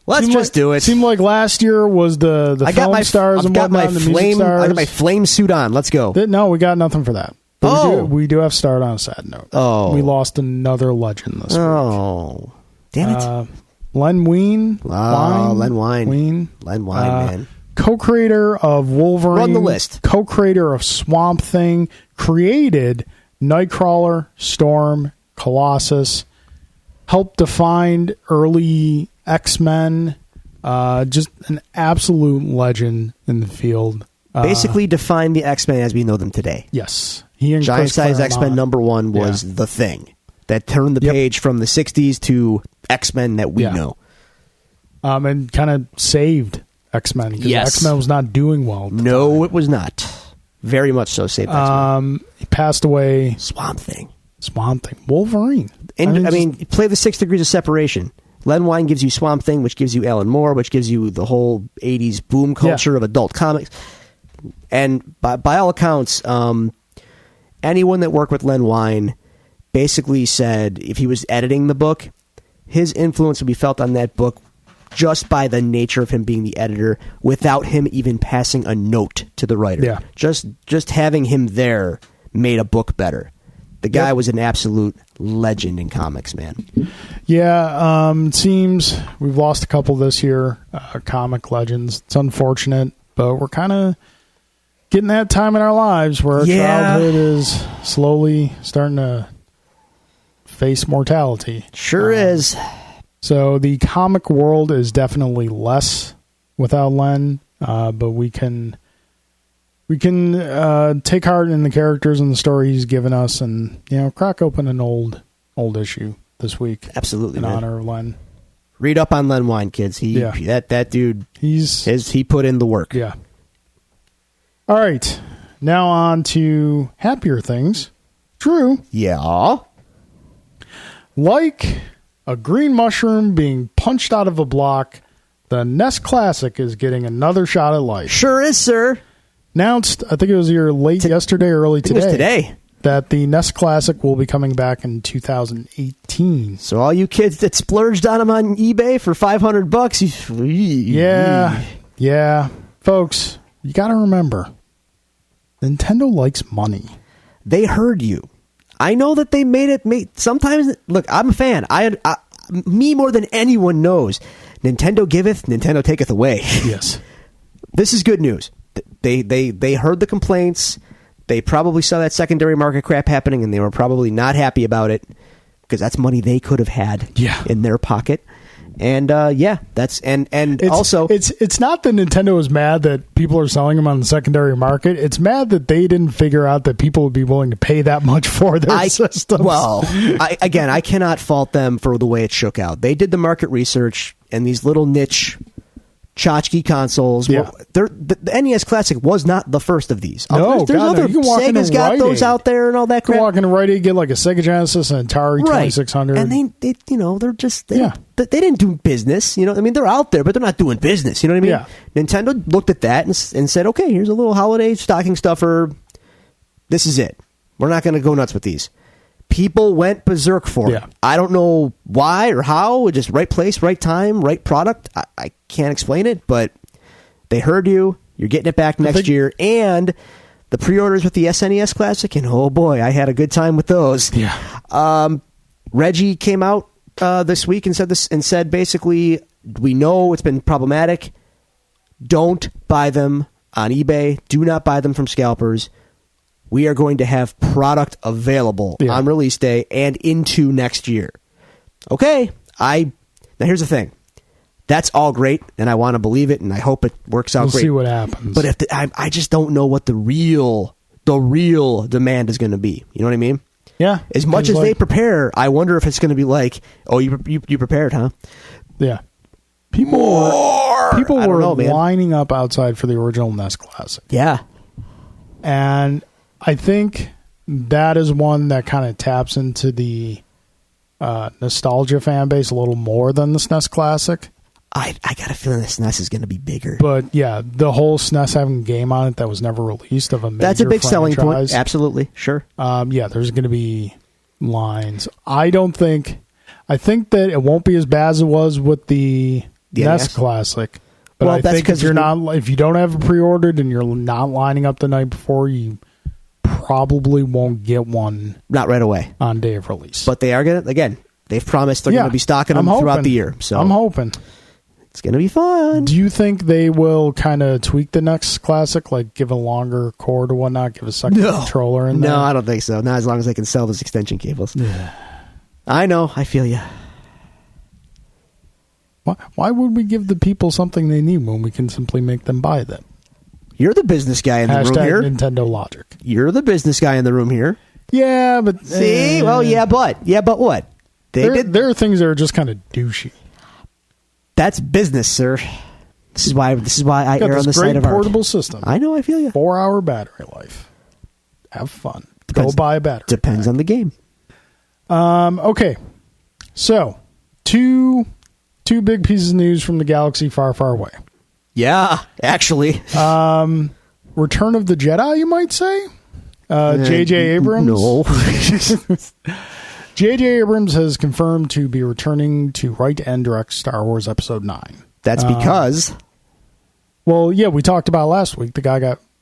Let's just do it. Seemed like last year was the film stars and whatnot, the music stars. I got my flame suit on. Let's go. No, we got nothing for that. But we do have to start on a sad note. Oh. We lost another legend this week. Oh. Damn it. Len Wein. Len Wein, man. Co-creator of Wolverine. Run the list. Co-creator of Swamp Thing. Created Nightcrawler, Storm, Colossus. Helped define early X-Men. Just an absolute legend in the field. Basically defined the X-Men as we know them today. Yes. He and Giant Size X-Men #1 was the thing that turned the page from the 60s to X-Men that we know. And kind of saved X-Men. Because X-Men was not doing well. No, it was not. Very much so saved X-Men. He passed away. Swamp Thing. Wolverine. And play the 6 Degrees of Separation. Len Wein gives you Swamp Thing, which gives you Alan Moore, which gives you the whole 80s boom culture of adult comics. And by all accounts, anyone that worked with Len Wein basically said if he was editing the book, his influence would be felt on that book just by the nature of him being the editor, without him even passing a note to the writer. Yeah. Just having him there made a book better. The guy was an absolute legend in comics, man. Yeah, it seems we've lost a couple this year, comic legends. It's unfortunate, but we're kind of getting that time in our lives where our childhood is slowly starting to face mortality. Sure is. So the comic world is definitely less without Len, but we can take heart in the characters and the story he's given us, and crack open an old issue this week. Absolutely, in honor of Len. Read up on Len Wein, kids. That dude. He put in the work. Yeah. All right, now on to happier things. Drew. Yeah. Like a green mushroom being punched out of a block, the NES Classic is getting another shot at life. Sure is, sir. Announced, I think it was either late yesterday or early today. It was today. That the NES Classic will be coming back in 2018. So all you kids that splurged on them on eBay for $500, yeah, folks, you got to remember, Nintendo likes money. They heard you. I know that they made it. Sometimes, look, I'm a fan. Me more than anyone knows. Nintendo giveth, Nintendo taketh away. Yes. This is good news. They heard the complaints. They probably saw that secondary market crap happening, and they were probably not happy about it because that's money they could have had in their pocket. And that's also it's not that Nintendo is mad that people are selling them on the secondary market. It's mad that they didn't figure out that people would be willing to pay that much for their systems. Well, I cannot fault them for the way it shook out. They did the market research, and these little niche tchotchke consoles. Yeah. The NES Classic was not the first of these. No, there's other. Sega's got those out there and all that crap. You can walk into Rite Aid, get like a Sega Genesis and Atari 2600. And they they're just they didn't do business. I mean, they're out there, but they're not doing business. You know what I mean? Yeah. Nintendo looked at that and said, okay, here's a little holiday stocking stuffer. This is it. We're not going to go nuts with these. People went berserk for it. I don't know why or how. Just right place, right time, right product. I can't explain it, but they heard you. You're getting it back next year. And the pre-orders with the SNES Classic, and oh boy, I had a good time with those. Yeah. Reggie came out this week and said basically, we know it's been problematic. Don't buy them on eBay. Do not buy them from scalpers. We are going to have product available on release day and into next year. Okay. Now here's the thing. That's all great, and I want to believe it, and I hope it works out great. We'll see what happens. But I just don't know what the real demand is going to be. You know what I mean? Yeah. As much as they prepare, I wonder if it's going to be like, oh, you prepared, huh? Yeah. People were lining up outside for the original NES Classic. Yeah. And I think that is one that kind of taps into the nostalgia fan base a little more than the SNES Classic. I got a feeling the SNES is going to be bigger. But yeah, the whole SNES having a game on it that was never released of a major That's a big franchise, selling point. Absolutely. Sure. Yeah, there's going to be lines. I think that it won't be as bad as it was with the NES Classic. But I think if you don't have it pre-ordered and you're not lining up the night before, you probably won't get one. Not right away on day of release. But they are going to, again, they've promised they're going to be stocking them throughout the year. So I'm hoping. It's going to be fun. Do you think they will kind of tweak the next Classic, like give a longer cord or whatnot, give a second controller in there? No, I don't think so. Not as long as they can sell those extension cables. Yeah. I know. I feel you. Why would we give the people something they need when we can simply make them buy them? You're the business guy in the room here. Nintendo logic. You're the business guy in the room here. Yeah, but... See? Well, yeah, but what? There are things that are just kind of douchey. That's business, sir. This is why I err on the side of art. Portable system. I know, I feel you. 4-hour battery life. Have fun. Go buy a battery. Depends on the game. Okay. So, two big pieces of news from the galaxy far, far away. Yeah, actually. Return of the Jedi, you might say? J.J. Abrams? No. J.J. Abrams has confirmed to be returning to write and direct Star Wars Episode 9. That's because... well, yeah, we talked about last week.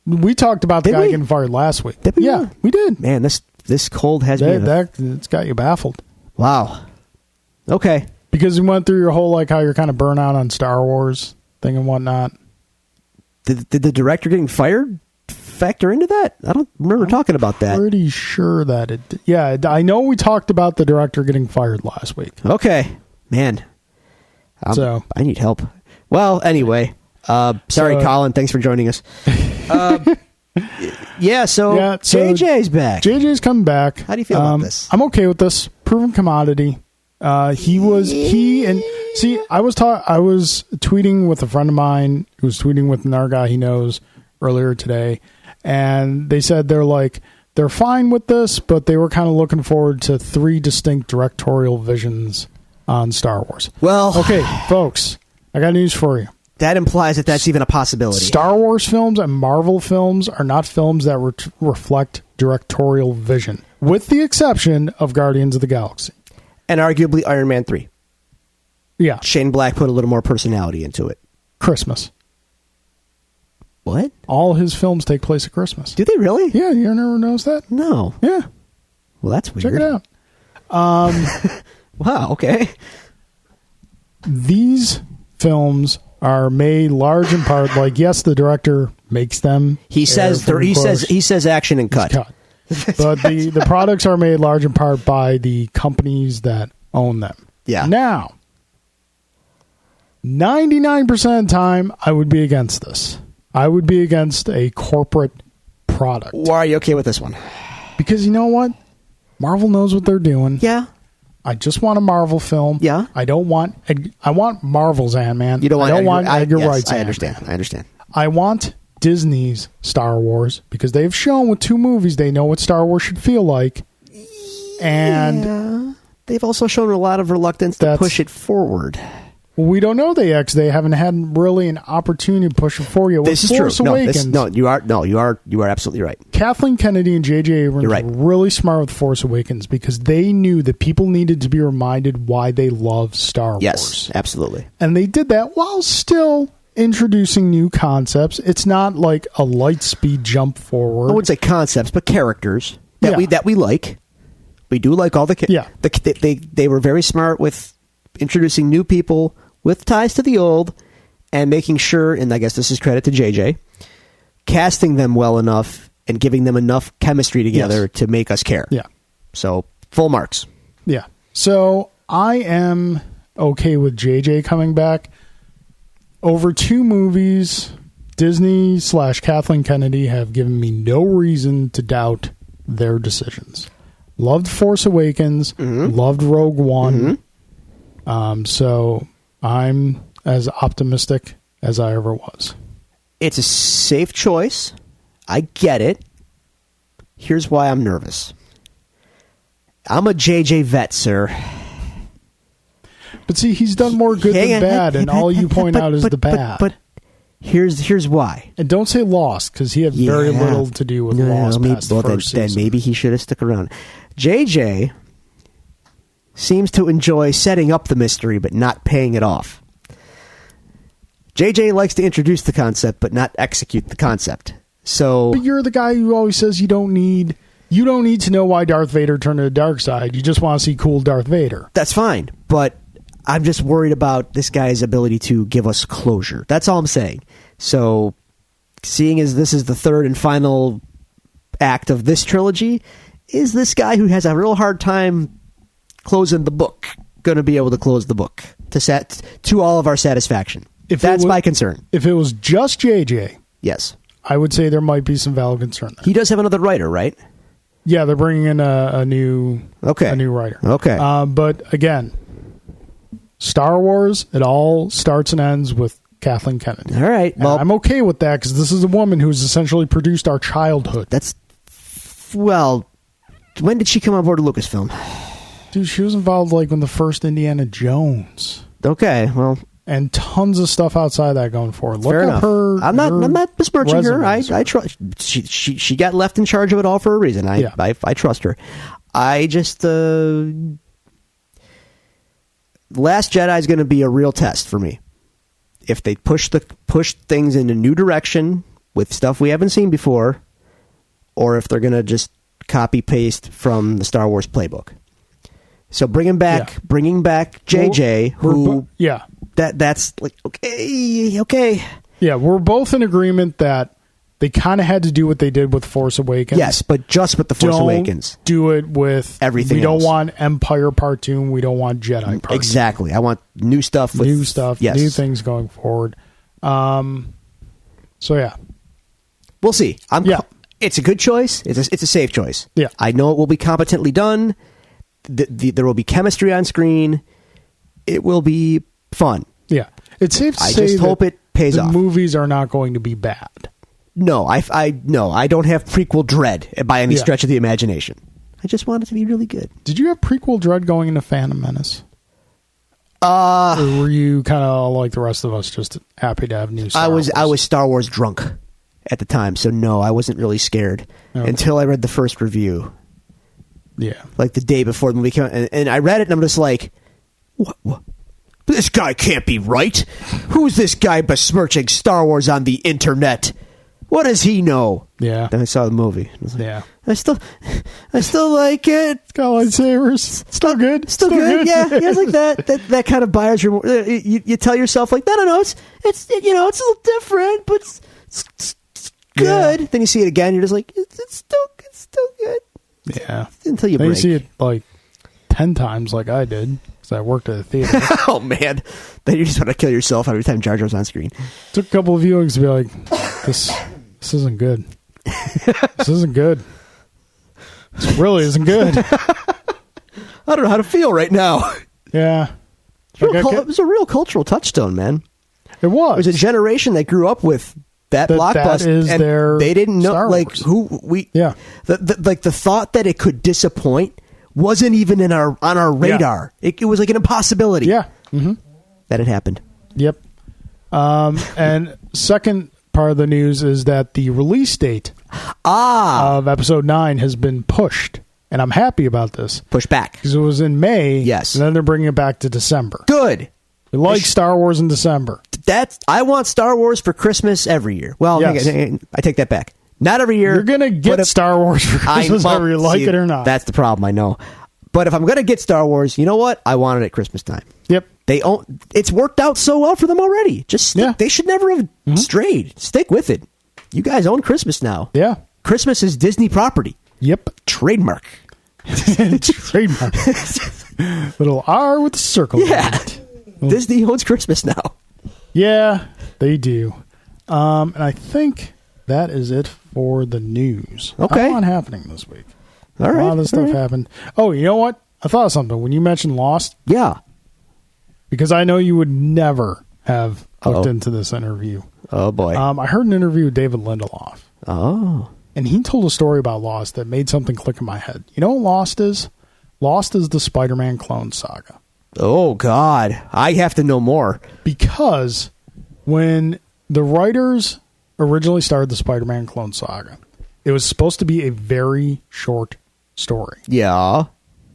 We talked about the guy getting fired last week. Did we? Yeah, we did. Man, this cold has me... It's got you baffled. Wow. Okay. Because you went through your whole, like, how you're kind of burnt out on Star Wars thing and whatnot. Did the director getting fired factor into that? I don't remember talking about that. Pretty sure that it... yeah, I know we talked about the director getting fired last week. Okay. Man. So I need help. Well, anyway. Sorry, Colin. Thanks for joining us. So JJ's back. JJ's coming back. How do you feel about this? I'm okay with this. Proven commodity. I was tweeting with a friend of mine who was tweeting with another guy he knows earlier today, and they said they're fine with this, but they were kind of looking forward to 3 distinct directorial visions on Star Wars. Well, okay, folks, I got news for you. That implies that that's even a possibility. Star Wars films and Marvel films are not films that reflect directorial vision, with the exception of Guardians of the Galaxy. And arguably Iron Man 3. Yeah. Shane Black put a little more personality into it. Christmas. What? All his films take place at Christmas. Do they really? Yeah, you never noticed that? No. Yeah. Well, that's weird. Check it out. Wow, okay. These films are made large in part, like, yes, the director makes them. He says action and cut. But the products are made large in part by the companies that own them. Yeah. Now, 99% of the time, I would be against this. I would be against a corporate product. Why are you okay with this one? Because you know what? Marvel knows what they're doing. Yeah. I just want a Marvel film. Yeah. I want Marvel's Ant-Man. You don't want Edgar yes, Wright's I Ant-Man. understand. I want Disney's Star Wars because they've shown with 2 movies they know what Star Wars should feel like. And they've also shown a lot of reluctance to push it forward. We don't know they haven't had really an opportunity to push it forward yet. This is Force true. Awakens, You are absolutely right. Kathleen Kennedy and J.J. Abrams You're right. were really smart with Force Awakens because they knew that people needed to be reminded why they love Star Wars. Yes, absolutely. And they did that while still introducing new concepts. It's not like a light speed jump forward. I wouldn't say concepts, but characters that we like. We do like all the they were very smart with introducing new people with ties to the old and making sure, and I guess this is credit to JJ, casting them well enough and giving them enough chemistry together to make us care. Yeah. So, full marks. Yeah. So, I am okay with JJ coming back. Over 2 movies, Disney / Kathleen Kennedy have given me no reason to doubt their decisions. Loved Force Awakens, loved Rogue One. So I'm as optimistic as I ever was. It's a safe choice. I get it. Here's why I'm nervous. I'm a JJ vet, sir. But see, he's done more good than bad, and all you point out is the bad. But here's why. And don't say Lost, because he had very little to do with Lost past the first season. Then maybe he should have stuck around. JJ seems to enjoy setting up the mystery, but not paying it off. JJ likes to introduce the concept, but not execute the concept. So, but you're the guy who always says you don't need to know why Darth Vader turned to the dark side. You just want to see cool Darth Vader. That's fine, but I'm just worried about this guy's ability to give us closure. That's all I'm saying. So, seeing as this is the third and final act of this trilogy, is this guy who has a real hard time closing the book going to be able to close the book to all of our satisfaction? That's my concern. If it was just JJ, yes, I would say there might be some valid concern there. He does have another writer, right? Yeah, they're bringing in a new writer. Okay. But again, Star Wars, it all starts and ends with Kathleen Kennedy. All right. Well, I'm okay with that because this is a woman who's essentially produced our childhood. When did she come on board with Lucasfilm? Dude, she was involved like in the first Indiana Jones. Okay, well, and tons of stuff outside that going forward. Look fair up enough. her. I'm not besmirching her. resume. I trust. She got left in charge of it all for a reason. I trust her. I just Last Jedi is going to be a real test for me. If they push things in a new direction with stuff we haven't seen before, or if they're going to just copy paste from the Star Wars playbook. So bringing back JJ, that's like okay. Yeah, we're both in agreement that they kind of had to do what they did with Force Awakens. Yes, but just with the Force Awakens. Do it with everything. We don't else. Want Empire Part 2. We don't want Jedi Part 2. Exactly. I want new stuff. New things going forward. So yeah, we'll see. It's a good choice. It's a safe choice. Yeah, I know it will be competently done. There will be chemistry on screen. It will be fun. Yeah, it's safe to say. I just hope it pays off. The movies are not going to be bad. No, I don't have prequel dread by any stretch of the imagination. I just want it to be really good. Did you have prequel dread going into Phantom Menace? Or were you kind of like the rest of us, just happy to have new Star Wars? I was Star Wars drunk at the time, so no, I wasn't really scared until I read the first review. Yeah, like the day before the movie came out, and I read it, and I'm just like, what? This guy can't be right. Who's this guy besmirching Star Wars on the internet? What does he know? Yeah. Then I saw the movie. I was like, Yeah. I still like it. It's got lightsabers. Still good. Still good. Yeah. It's like that kind of buyer's remorse. You tell yourself like, no. It's a little different, but it's good. Yeah. Then you see it again. You're just like, it's still good. Yeah. Until you Then break. you see it like 10 times like I did because I worked at a theater. Oh man, then you just want to kill yourself every time Jar Jar's on screen. Took a couple of viewings to be like, this isn't good. This isn't good. This really isn't good. I don't know how to feel right now. Yeah. It was a real cultural touchstone, man. It was. It was a generation that grew up with that blockbuster, that is and their they didn't know Star like Wars. who we. Yeah. The thought that it could disappoint wasn't even on our radar. Yeah. It was like an impossibility. Yeah. Mm-hmm. That had happened. Yep. And second part of the news is that the release date of episode 9 has been pushed. And I'm happy about this. Pushed back. Because it was in May. Yes. And then they're bringing it back to December. Good. We like Star Wars in December. I want Star Wars for Christmas every year. Well, yes. I take that back. Not every year. You're going to get Star Wars for Christmas whether you like it or not. That's the problem, I know. But if I'm going to get Star Wars, you know what? I want it at Christmas time. Yep. It's worked out so well for them already. They should never have strayed. Stick with it. You guys own Christmas now. Yeah. Christmas is Disney property. Yep. Trademark. Trademark. Little R with a circle. Yeah. Disney owns Christmas now. Yeah, they do. And I think that is it for the news. Okay. A lot happening this week. All right. A lot of stuff happened. Oh, you know what? I thought of something. When you mentioned Lost. Yeah. Because I know you would never have looked into this interview. Oh, boy. I heard an interview with David Lindelof. Oh. And he told a story about Lost that made something click in my head. You know what Lost is? Lost is the Spider-Man clone saga. Oh, God. I have to know more. Because when the writers originally started the Spider-Man clone saga, it was supposed to be a very short story. Yeah.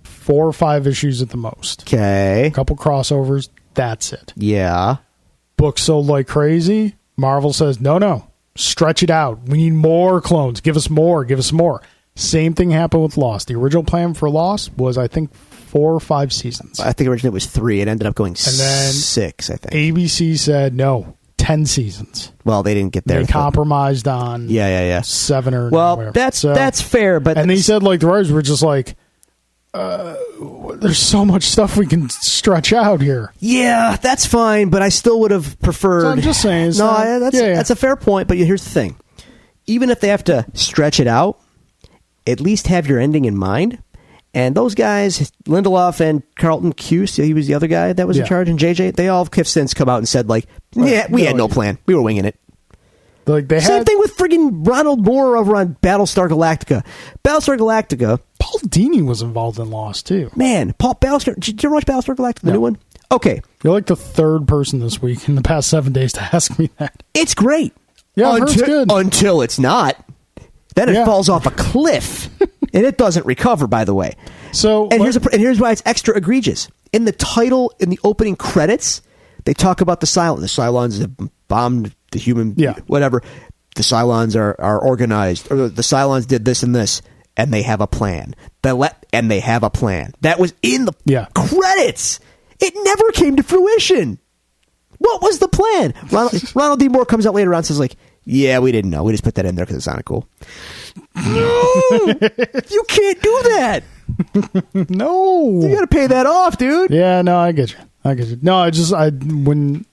4 or 5 issues at the most. Okay. A couple crossovers. That's it. Yeah. Books sold like crazy. Marvel says, no. Stretch it out. We need more clones. Give us more. Give us more. Same thing happened with Lost. The original plan for Lost was, I think, 4 or 5 seasons. I think originally it was 3. It ended up going and then 6, I think. ABC said, no, 10 seasons. Well, they didn't get there. They compromised on 7 or well, that's fair. But and they said, like, the writers were just like, there's so much stuff we can stretch out here. Yeah, that's fine, but I still would have preferred. So I'm just saying. That's a fair point, but here's the thing. Even if they have to stretch it out, at least have your ending in mind. And those guys, Lindelof and Carlton Cuse, he was the other guy that was in charge, and JJ, they all have since come out and said, like, we had no plan. We were winging it. Like Same thing with friggin' Ronald Moore over on Battlestar Galactica. Battlestar Galactica. Paul Dini was involved in Lost, too. Man, Battlestar. Did you ever watch Battlestar Galactica, the new one? Okay. You're like the third person this week in the past 7 days to ask me that. It's great. Yeah, I've heard it's good. Until it's not. Then it falls off a cliff. And it doesn't recover, by the way. So, and here's why it's extra egregious. In the title, in the opening credits, they talk about the Cylons. The Cylons have bombed the human, whatever. The Cylons are organized, or the Cylons did this and this, and they have a plan. And they have a plan. That was in the credits. It never came to fruition. What was the plan? Ronald D. Moore comes out later on and says, like, yeah, we didn't know. We just put that in there because it sounded cool. No! You can't do that! No! You gotta pay that off, dude! Yeah, no, I get you. No, when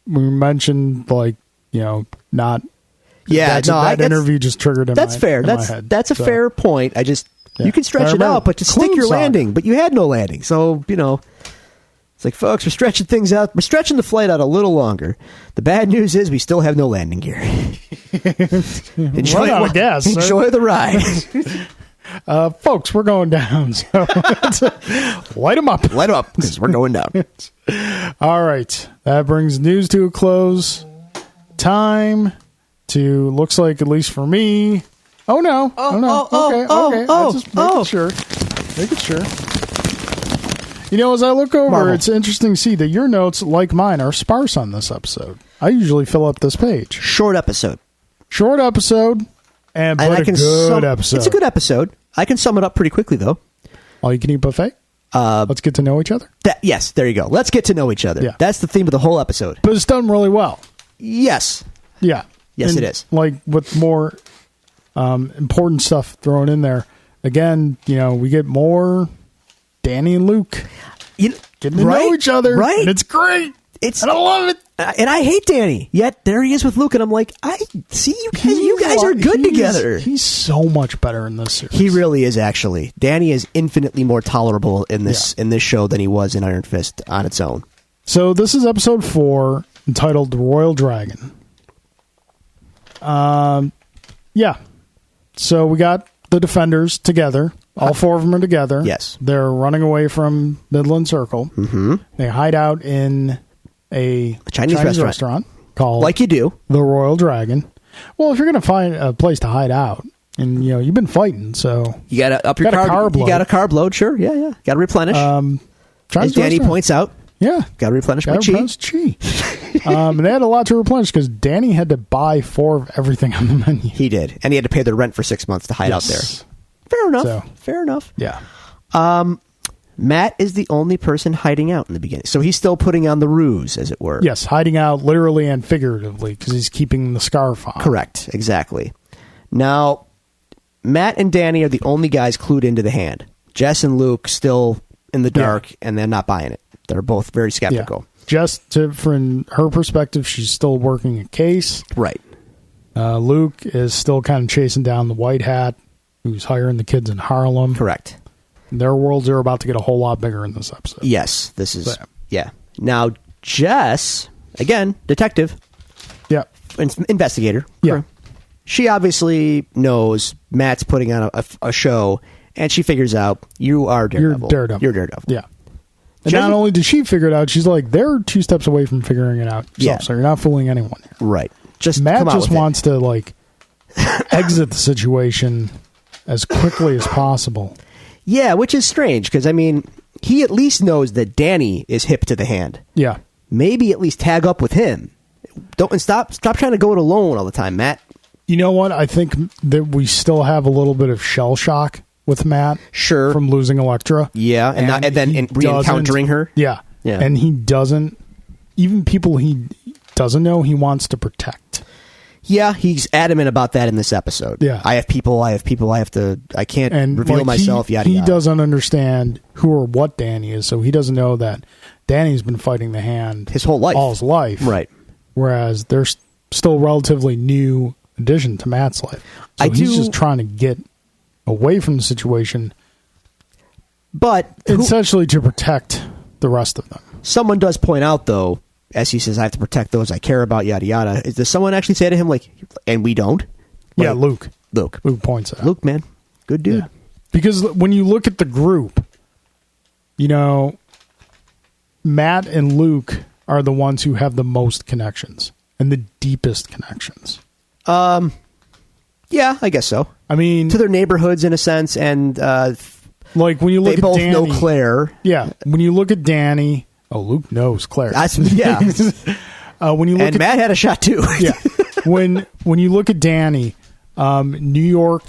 we mentioned, like, not... that interview just triggered in that's my, fair. in That's my head. That's a fair point. I just... You can stretch it out, but just stick your landing. But you had no landing. So, it's like, folks, we're stretching things out. We're stretching the flight out a little longer. The bad news is we still have no landing gear. Enjoy the ride. Folks, we're going down. So light them up. Light them up, because we're going down. All right. That brings news to a close. Time to, looks like, at least for me... Oh, no. Okay. Just making sure. As I look over, Marvel. It's interesting to see that your notes, like mine, are sparse on this episode. I usually fill up this page. Short episode. Short episode, but I a good episode. It's a good episode. I can sum it up pretty quickly, though. All you can eat buffet? Let's get to know each other? Yes, there you go. Let's get to know each other. Yeah. That's the theme of the whole episode. But it's done really well. Yes. Yeah. Yes, And it is. Like, with more important stuff thrown in there. Again, we get more Danny and Luke getting to know each other. Right. And it's great. And I love it. And I hate Danny. Yet there he is with Luke, and I'm like, I see you guys. You guys are good together. He's so much better in this series. He really is, actually. Danny is infinitely more tolerable in this show than he was in Iron Fist on its own. So this is episode 4, entitled "The Royal Dragon." Yeah. So we got the Defenders together. All 4 of them are together. Yes. They're running away from Midland Circle. Mm-hmm. They hide out in a Chinese restaurant called, like you do, the Royal Dragon. Well, if you're going to find a place to hide out, and you've been fighting, so you got to up your carb load. You got a carb load, sure, yeah. Got to replenish. As Danny points out, got to replenish my chi. And they had a lot to replenish because Danny had to buy 4 of everything on the menu. He did, and he had to pay the rent for 6 months to hide out there. Fair enough. Fair enough. Yeah. Matt is the only person hiding out in the beginning. So he's still putting on the ruse, as it were. Yes, hiding out literally and figuratively because he's keeping the scarf on. Correct, exactly. Now, Matt and Danny are the only guys clued into the hand. Jess and Luke still in the dark, and they're not buying it. They're both very skeptical. Yeah. Jess, from her perspective, she's still working a case. Right. Luke is still kind of chasing down the white hat who's hiring the kids in Harlem. Correct. Their worlds are about to get a whole lot bigger in this episode. Yes, this is... Yeah. Now, Jess, again, detective. Yeah. Investigator. Yeah. She obviously knows Matt's putting on a show, and she figures out, you are Daredevil. You're Daredevil. Yeah. And not only does she figure it out, she's like, they're 2 steps away from figuring it out. So you're not fooling anyone here. Right. Matt just wants to, exit the situation as quickly as possible. Yeah, which is strange, because, he at least knows that Danny is hip to the hand. Yeah. Maybe at least tag up with him. Stop trying to go it alone all the time, Matt. You know what? I think that we still have a little bit of shell shock with Matt. Sure. From losing Elektra. Yeah, and then re-encountering her. Yeah. And he doesn't, even people he doesn't know, he wants to protect. Yeah, he's adamant about that in this episode. Yeah. I have people, I can't reveal myself, yada He yada. doesn't understand who or what Danny is, so he doesn't know that Danny's been fighting the hand his whole life. All his life. Right. Whereas they're still relatively new addition to Matt's life. So he's just trying to get away from the situation, but essentially to protect the rest of them. Someone does point out, though, as he says, I have to protect those I care about, yada yada. Does someone actually say to him, and we don't? Yeah, Luke. Luke points out. Luke, man. Good dude. Yeah. Because when you look at the group, Matt and Luke are the ones who have the most connections and the deepest connections. Yeah, I guess so. To their neighborhoods in a sense, and when you look they both know Claire. Yeah, when you look at Danny, Luke knows Claire. Yeah. When you look and Matt had a shot too. Yeah. When you look at Danny, New York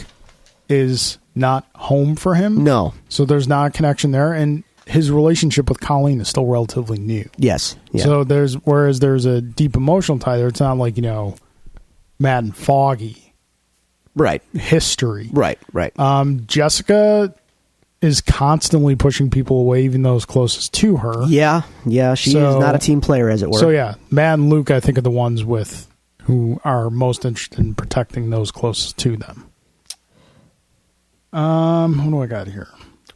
is not home for him. No. So there's not a connection there, and his relationship with Colleen is still relatively new. Yes. Yeah. So whereas there's a deep emotional tie there, it's not like, Matt and Foggy. Right. History. Right. Jessica is constantly pushing people away, even those closest to her. Yeah. She is not a team player, as it were. So Matt and Luke, I think, are the ones who are most interested in protecting those closest to them. Who do I got here?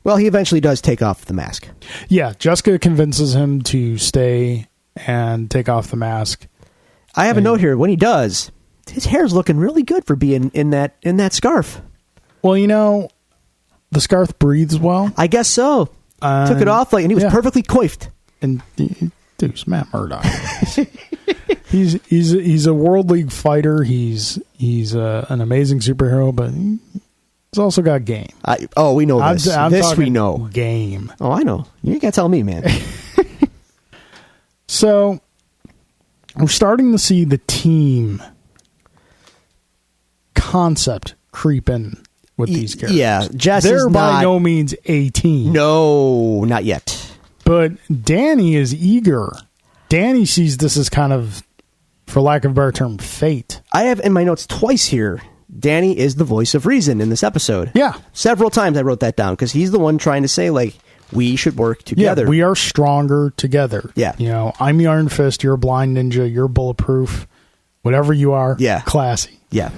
Well, he eventually does take off the mask. Yeah, Jessica convinces him to stay and take off the mask. I have a note here. When he does, his hair's looking really good for being in that scarf. Well, the scarf breathes well. I guess so. Took it off and he was perfectly coiffed. And dude's Matt Murdock. he's a World League fighter. He's an amazing superhero, but he's also got game. We know this. This we know. Game. Oh, I know. You can't tell me, man. So we're starting to see the team concept creep in with these characters. Yeah, Jess They're is by not. no means a teen. No, not yet. But Danny is eager. Danny sees this as kind of, for lack of a better term, fate. I have in my notes twice here. Danny is the voice of reason in this episode. Yeah. Several times I wrote that down because he's the one trying to say, like, we should work together. Yeah, we are stronger together. Yeah. You know, I'm the Iron Fist, you're a blind ninja, you're bulletproof. Whatever you are, Yeah. classy. Yeah.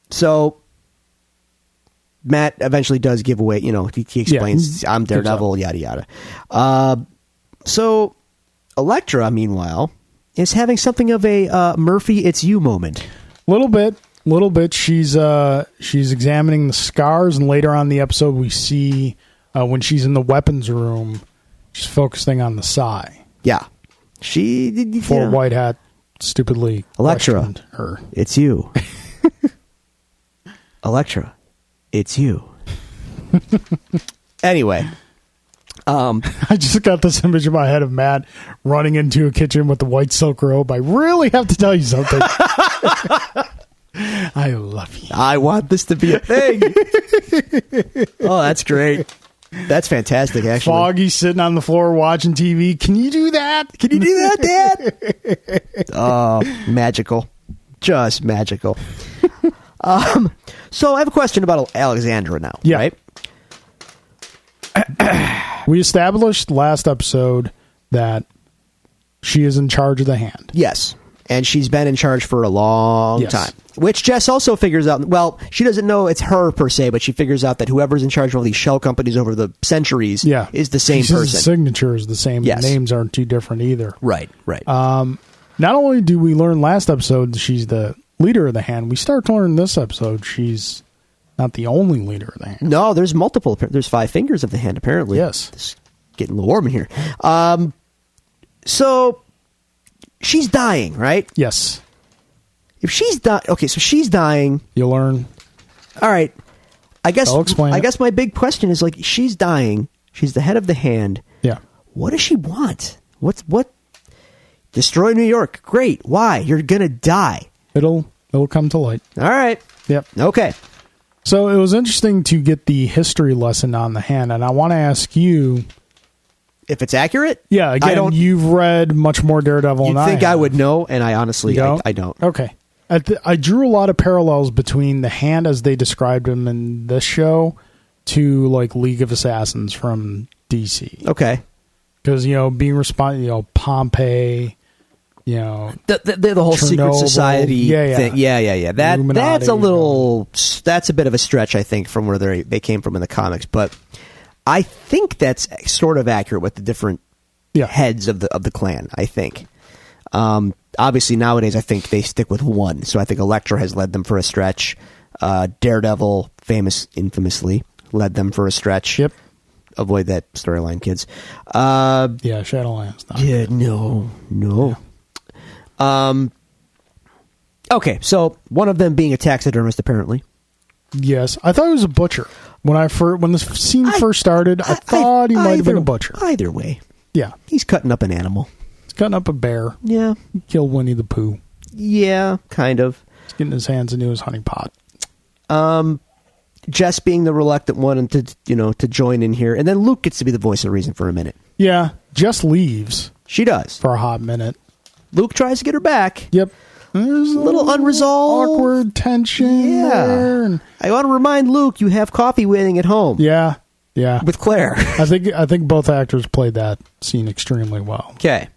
So Matt eventually does give away, you know, he explains, I'm Daredevil, yada, yada. So Elektra, meanwhile, is having something of a Murphy, it's you moment. Little bit. She's examining the scars, and later on in the episode, we see when she's in the weapons room, she's focusing on the Psy. Yeah. She did. Before White Hat stupidly Elektra, questioned her. It's you. Elektra, it's you. Anyway. I just got this image in my head of Matt running into a kitchen with the white silk robe. I really have to tell you something. I love you. I want this to be a thing. Oh, that's great. That's fantastic, actually. Foggy sitting on the floor watching TV. Can you do that? Can you do that, Dad? Oh, magical. Just magical. So I have a question about Alexandra now. Yeah. Right? We established last episode that she is in charge of the hand. Yes. And she's been in charge for a long time. Which Jess also figures out. Well, she doesn't know it's her per se, but she figures out that whoever's in charge of all these shell companies over the centuries is the same person. The signature is the same. Yes. The names aren't too different either. Right. Not only do we learn last episode she's the leader of the hand, we start to learn this episode she's not the only leader of the hand. No, there's multiple. There's 5 fingers of the hand, apparently. Yes. It's getting a little warm in here. So she's dying, right? Yes. If she's dying, okay, so she's dying. You learn. All right. I guess I'll explain I it. guess my big question is, like, she's dying. She's the head of the hand. Yeah. What does she want? What? Destroy New York. Great. Why? You're gonna die. It'll come to light. All right. Yep. Okay. So it was interesting to get the history lesson on the hand, and I want to ask you. If it's accurate? Yeah, again, you've read much more Daredevil than I You'd think I have. would know, and I honestly, I don't. Okay. I drew a lot of parallels between the hand as they described him in this show to, like, League of Assassins from DC. Okay. Because, being responsible, Pompeii, the whole secret Chernobyl. society thing. Yeah. That's Illuminati, a little. That's a bit of a stretch, I think, from where they came from in the comics. But I think that's sort of accurate with the different heads of the clan. I think. Obviously, nowadays, I think they stick with one. So I think Elektra has led them for a stretch. Daredevil, infamously, led them for a stretch. Yep. Avoid that storyline, kids. Shadowlands. No. Okay, so one of them being a taxidermist, apparently. Yes, I thought he was a butcher when the scene first started. I thought he might have been a butcher. Either way, yeah, he's cutting up an animal. He's cutting up a bear. Yeah, he killed Winnie the Pooh. Yeah, kind of. He's getting his hands into his honey pot. Jess being the reluctant one to join in here, and then Luke gets to be the voice of reason for a minute. Yeah, Jess leaves. She does for a hot minute. Luke tries to get her back. Yep. There's a little unresolved, awkward tension there. And I want to remind Luke you have coffee waiting at home. Yeah. With Claire. I think both actors played that scene extremely well. Okay.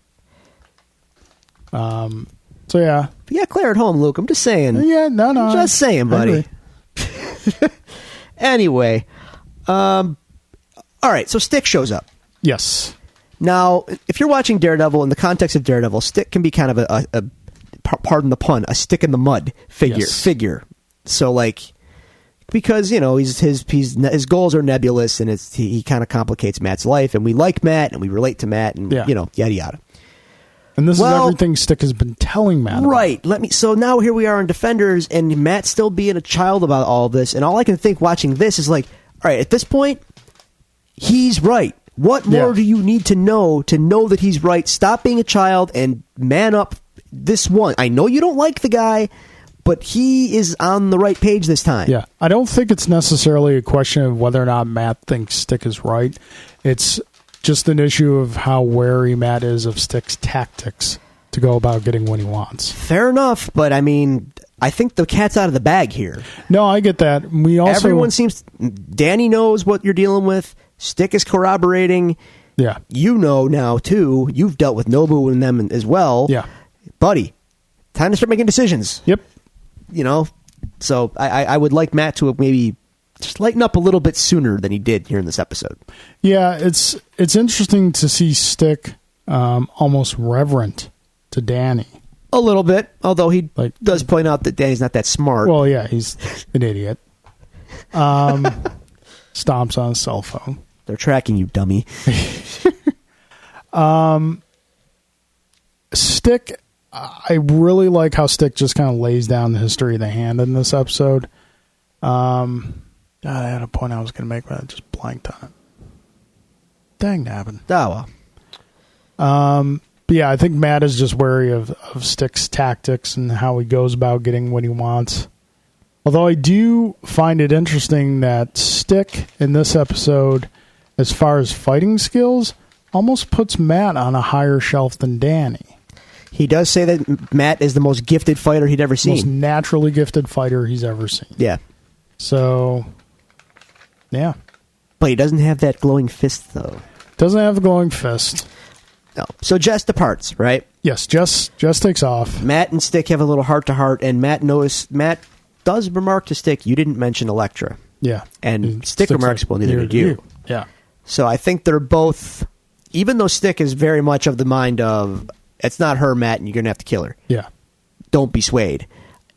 So yeah. Claire at home, Luke. I'm just saying. Yeah, no. Just saying, buddy. Anyway, all right. So Stick shows up. Yes. Now, if you're watching Daredevil in the context of Daredevil, Stick can be kind of a pardon the pun, a stick in the mud figure. So, like, because his goals are nebulous, and he kind of complicates Matt's life, and we like Matt, and we relate to Matt, and yada yada. And this is everything Stick has been telling Matt. Right. So now here we are in Defenders, and Matt's still being a child about all this, and all I can think watching this is like, all right, at this point, he's right. What more do you need to know that he's right? Stop being a child and man up this one. I know you don't like the guy, but he is on the right page this time. Yeah, I don't think it's necessarily a question of whether or not Matt thinks Stick is right. It's just an issue of how wary Matt is of Stick's tactics to go about getting what he wants. Fair enough, but I mean, I think the cat's out of the bag here. No, I get that. Everyone seems... Danny knows what you're dealing with. Stick is corroborating. Yeah. You know now, too. You've dealt with Nobu and them as well. Yeah. Buddy, time to start making decisions. Yep. You know? So I would like Matt to have maybe just lighten up a little bit sooner than he did here in this episode. Yeah, it's interesting to see Stick almost reverent to Danny. A little bit, although he does point out that Danny's not that smart. Well, yeah, he's an idiot. Stomps on his cell phone. They're tracking you, dummy. Stick, I really like how Stick just kind of lays down the history of the hand in this episode. God, I had a point I was going to make, but I just blanked on it. Dang nabbin'. Oh, well. But yeah, I think Matt is just wary of Stick's tactics and how he goes about getting what he wants. Although I do find it interesting that Stick in this episode, as far as fighting skills, almost puts Matt on a higher shelf than Danny. He does say that Matt is the most gifted fighter he'd ever seen. Most naturally gifted fighter he's ever seen. Yeah. So, yeah. But he doesn't have that glowing fist, though. Doesn't have a glowing fist. No. So Jess departs, right? Yes, Jess takes off. Matt and Stick have a little heart-to-heart, and Matt does remark to Stick, you didn't mention Elektra. Yeah. And Stick remarks, well, neither did you. Yeah. So I think they're both, even though Stick is very much of the mind of, it's not her, Matt, and you're going to have to kill her. Yeah. Don't be swayed.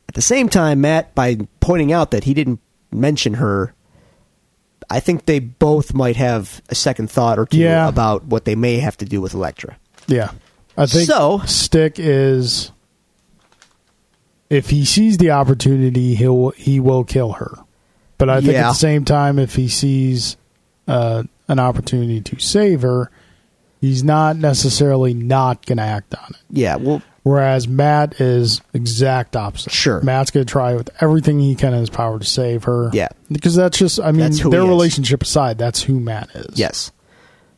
At the same time, Matt, by pointing out that he didn't mention her, I think they both might have a second thought or two about what they may have to do with Elektra. Yeah. I think Stick is, if he sees the opportunity, he will kill her. But I think at the same time, if he sees an opportunity to save her, he's not necessarily not going to act on it. Yeah, well... Whereas Matt is exact opposite. Sure. Matt's going to try with everything he can in his power to save her. Yeah. Because that's just, I mean, their relationship aside, that's who Matt is. Yes.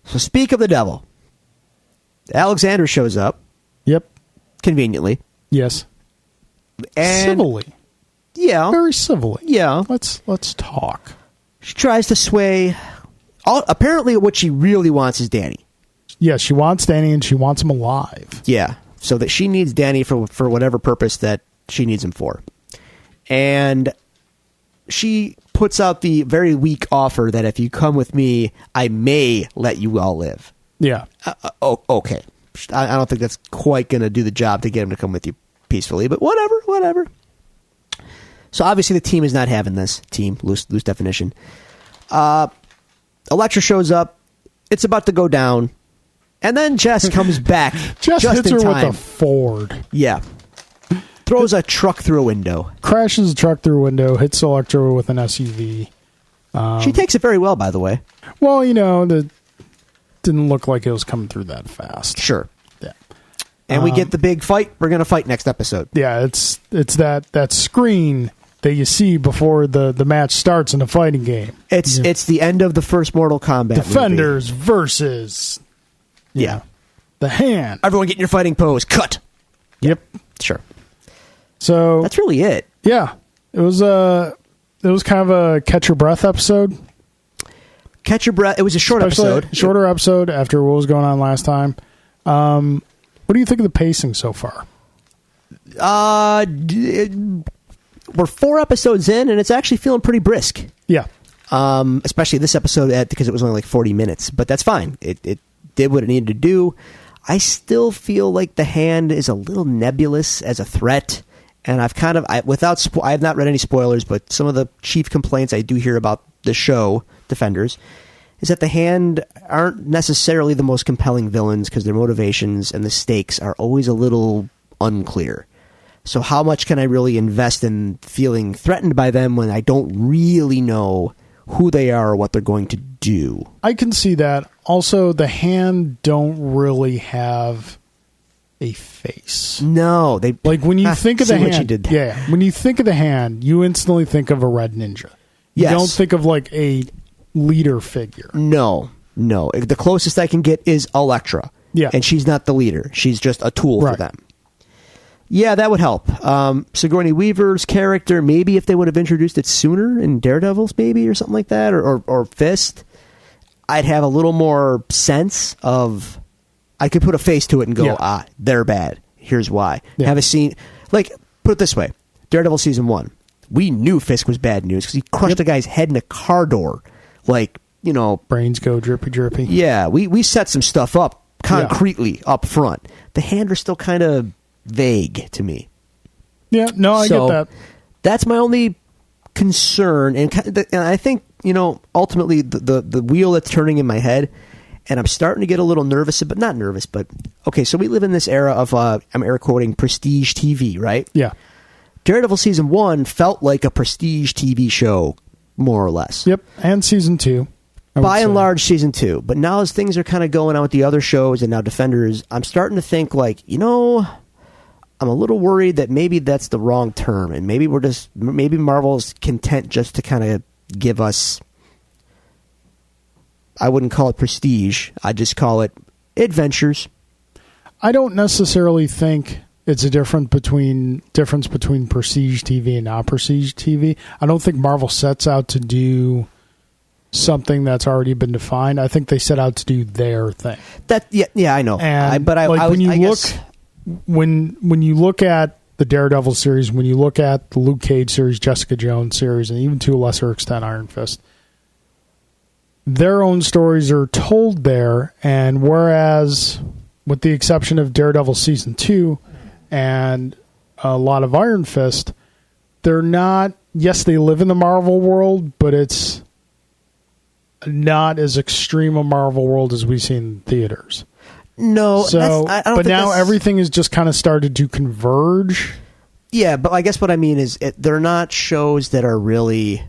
So speak of the devil. Alexander shows up. Yep. Conveniently. Yes. And civilly. Yeah. Very civilly. Yeah. Let's talk. She tries to sway. Apparently what she really wants is Danny. Yeah, she wants Danny and she wants him alive. Yeah. So that she needs Danny for whatever purpose that she needs him for. And she puts out the very weak offer that if you come with me, I may let you all live. Yeah. Okay. I don't think that's quite going to do the job to get him to come with you peacefully, but whatever. So obviously the team is not having this. Team, loose definition. Elektra shows up. It's about to go down. And then Jess comes back. Jess just hits in her time. with a Ford. Yeah. Throws a truck through a window. Crashes a truck through a window. Hits Elektra with an SUV. She takes it very well, by the way. Well, that didn't look like it was coming through that fast. Sure. Yeah. And we get the big fight. We're going to fight next episode. Yeah, it's that screen that you see before the match starts in a fighting game. It's the end of the first Mortal Kombat Defenders movie. versus... Yeah. The hand. Everyone get in your fighting pose. Cut. Yep. Sure. So that's really it. Yeah. It was kind of a catch your breath episode. Catch your breath. It was a shorter episode after what was going on last time. What do you think of the pacing so far? We're 4 episodes in and it's actually feeling pretty brisk. Yeah. Especially this episode because it was only like 40 minutes, but that's fine. It did what it needed to do. I still feel like the hand is a little nebulous as a threat, and I have not read any spoilers, but some of the chief complaints I do hear about the show Defenders is that the hand aren't necessarily the most compelling villains because their motivations and the stakes are always a little unclear. So how much can I really invest in feeling threatened by them when I don't really know who they are or what they're going to do? I can see that. Also, the hand don't really have a face. No, they Like when you think of the see what you hand, did there. yeah. When you think of the hand, you instantly think of a red ninja. Yes. You don't think of like a leader figure. No. The closest I can get is Elektra. Yeah. And she's not the leader. She's just a tool for Right. them. Yeah, that would help. Sigourney Weaver's character, maybe if they would have introduced it sooner in Daredevils, maybe, or something like that, or Fist, I'd have a little more sense of... I could put a face to it and go, Yeah. they're bad. Here's why. Yeah. Have a scene... Like, put it this way. Daredevil Season 1. We knew Fisk was bad news because he crushed a guy's head in a car door. Like, you know... Brains go drippy, drippy. Yeah, we set some stuff up concretely up front. The hand are still kind of vague to me. Yeah, no, I get that. That's my only concern, and I think, you know, ultimately the wheel that's turning in my head, and I'm starting to get a little nervous, but not nervous, but okay, so we live in this era of I'm air quoting prestige TV, right? Yeah. Daredevil Season 1 felt like a prestige TV show, more or less. Yep, and Season 2. By and large, Season 2. But now as things are kind of going on with the other shows and now Defenders, I'm starting to think like, you know, I'm a little worried that maybe that's the wrong term, and maybe Marvel's content just to kind of give us, I wouldn't call it prestige, I'd just call it adventures. I don't necessarily think it's a difference between prestige TV and not prestige TV. I don't think Marvel sets out to do something that's already been defined. I think they set out to do their thing. I know. And when you look at the Daredevil series, when you look at the Luke Cage series, Jessica Jones series, and even to a lesser extent Iron Fist, their own stories are told there, and whereas with the exception of Daredevil Season 2 and a lot of Iron Fist, they're not, yes, they live in the Marvel world, but it's not as extreme a Marvel world as we see in theaters. No, so, I don't but think now everything has just kind of started to converge. Yeah, but I guess what I mean is they're not shows that are really...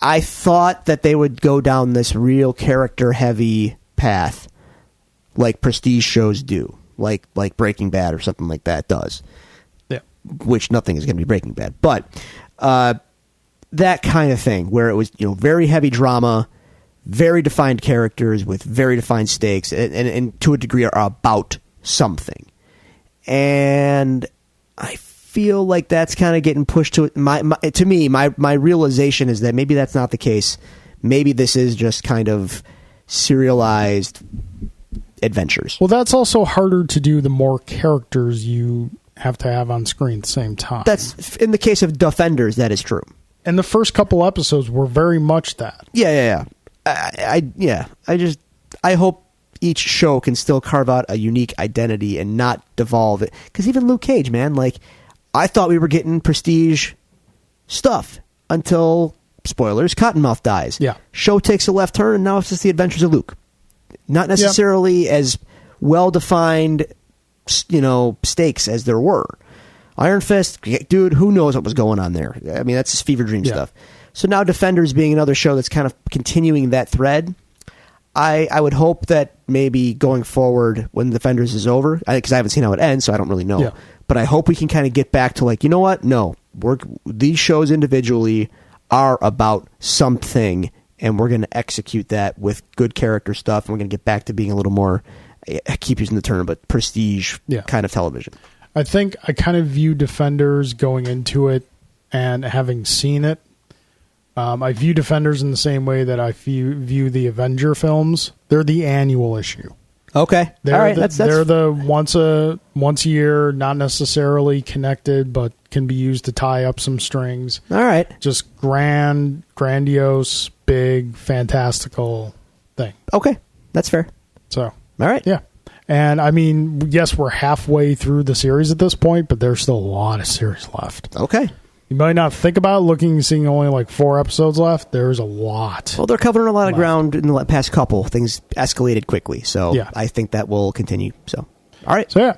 I thought that they would go down this real character-heavy path like prestige shows do, like Breaking Bad or something like that does. Yeah. Which nothing is going to be Breaking Bad. But that kind of thing, where it was, you know, very heavy drama, very defined characters with very defined stakes, and to a degree are about something. And I feel like that's kind of getting pushed to my realization is that maybe that's not the case. Maybe this is just kind of serialized adventures. Well, that's also harder to do the more characters you have to have on screen at the same time. That's in the case of Defenders, that is true. And the first couple episodes were very much that. Yeah. I hope each show can still carve out a unique identity and not devolve it. Because even Luke Cage, man, like, I thought we were getting prestige stuff until, spoilers, Cottonmouth dies. Yeah. Show takes a left turn, and now it's just the adventures of Luke. Not necessarily as well-defined, you know, stakes as there were. Iron Fist, dude, who knows what was going on there? I mean, that's just fever dream stuff. So now Defenders being another show that's kind of continuing that thread, I would hope that maybe going forward when Defenders is over, because I haven't seen how it ends, so I don't really know. Yeah. But I hope we can kind of get back to like, you know what? No, these shows individually are about something, and we're going to execute that with good character stuff, and we're going to get back to being a little more, I keep using the term, but prestige kind of television. I think I kind of view Defenders going into it and having seen it. I view Defenders in the same way that I view the Avenger films. They're the annual issue. Okay. They're all right. They're the once a year, not necessarily connected, but can be used to tie up some strings. All right. Just grandiose, big, fantastical thing. Okay. That's fair. So. All right. Yeah. And I mean, yes, we're halfway through the series at this point, but there's still a lot of series left. Okay. You might not think about seeing only like 4 episodes left. There's a lot. Well, they're covering a lot of ground in the past couple. Things escalated quickly, so yeah. I think that will continue. So, all right. So, yeah.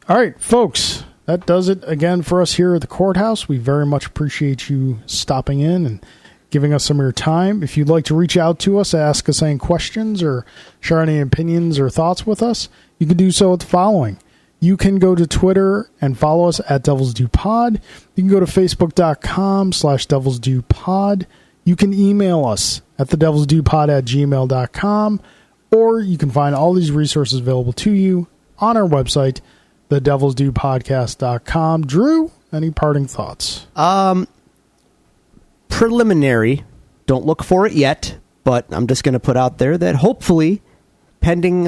All right, folks. That does it again for us here at the courthouse. We very much appreciate you stopping in and giving us some of your time. If you'd like to reach out to us, ask us any questions, or share any opinions or thoughts with us, you can do so with the following. You can go to Twitter and follow us at Devils Do Pod. You can go to Facebook.com/Devils Do Pod. You can email us at thedevilsdopod@gmail.com, or you can find all these resources available to you on our website, thedevilsdopodcast.com. Drew, any parting thoughts? Preliminary. Don't look for it yet, but I'm just going to put out there that hopefully, pending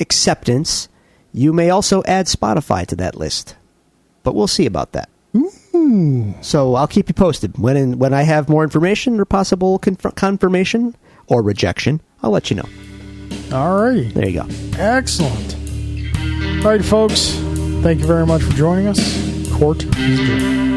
acceptance, you may also add Spotify to that list. But we'll see about that. Ooh. So I'll keep you posted. When I have more information or possible confirmation or rejection, I'll let you know. All righty. There you go. Excellent. All right, folks. Thank you very much for joining us. Court is adjourned.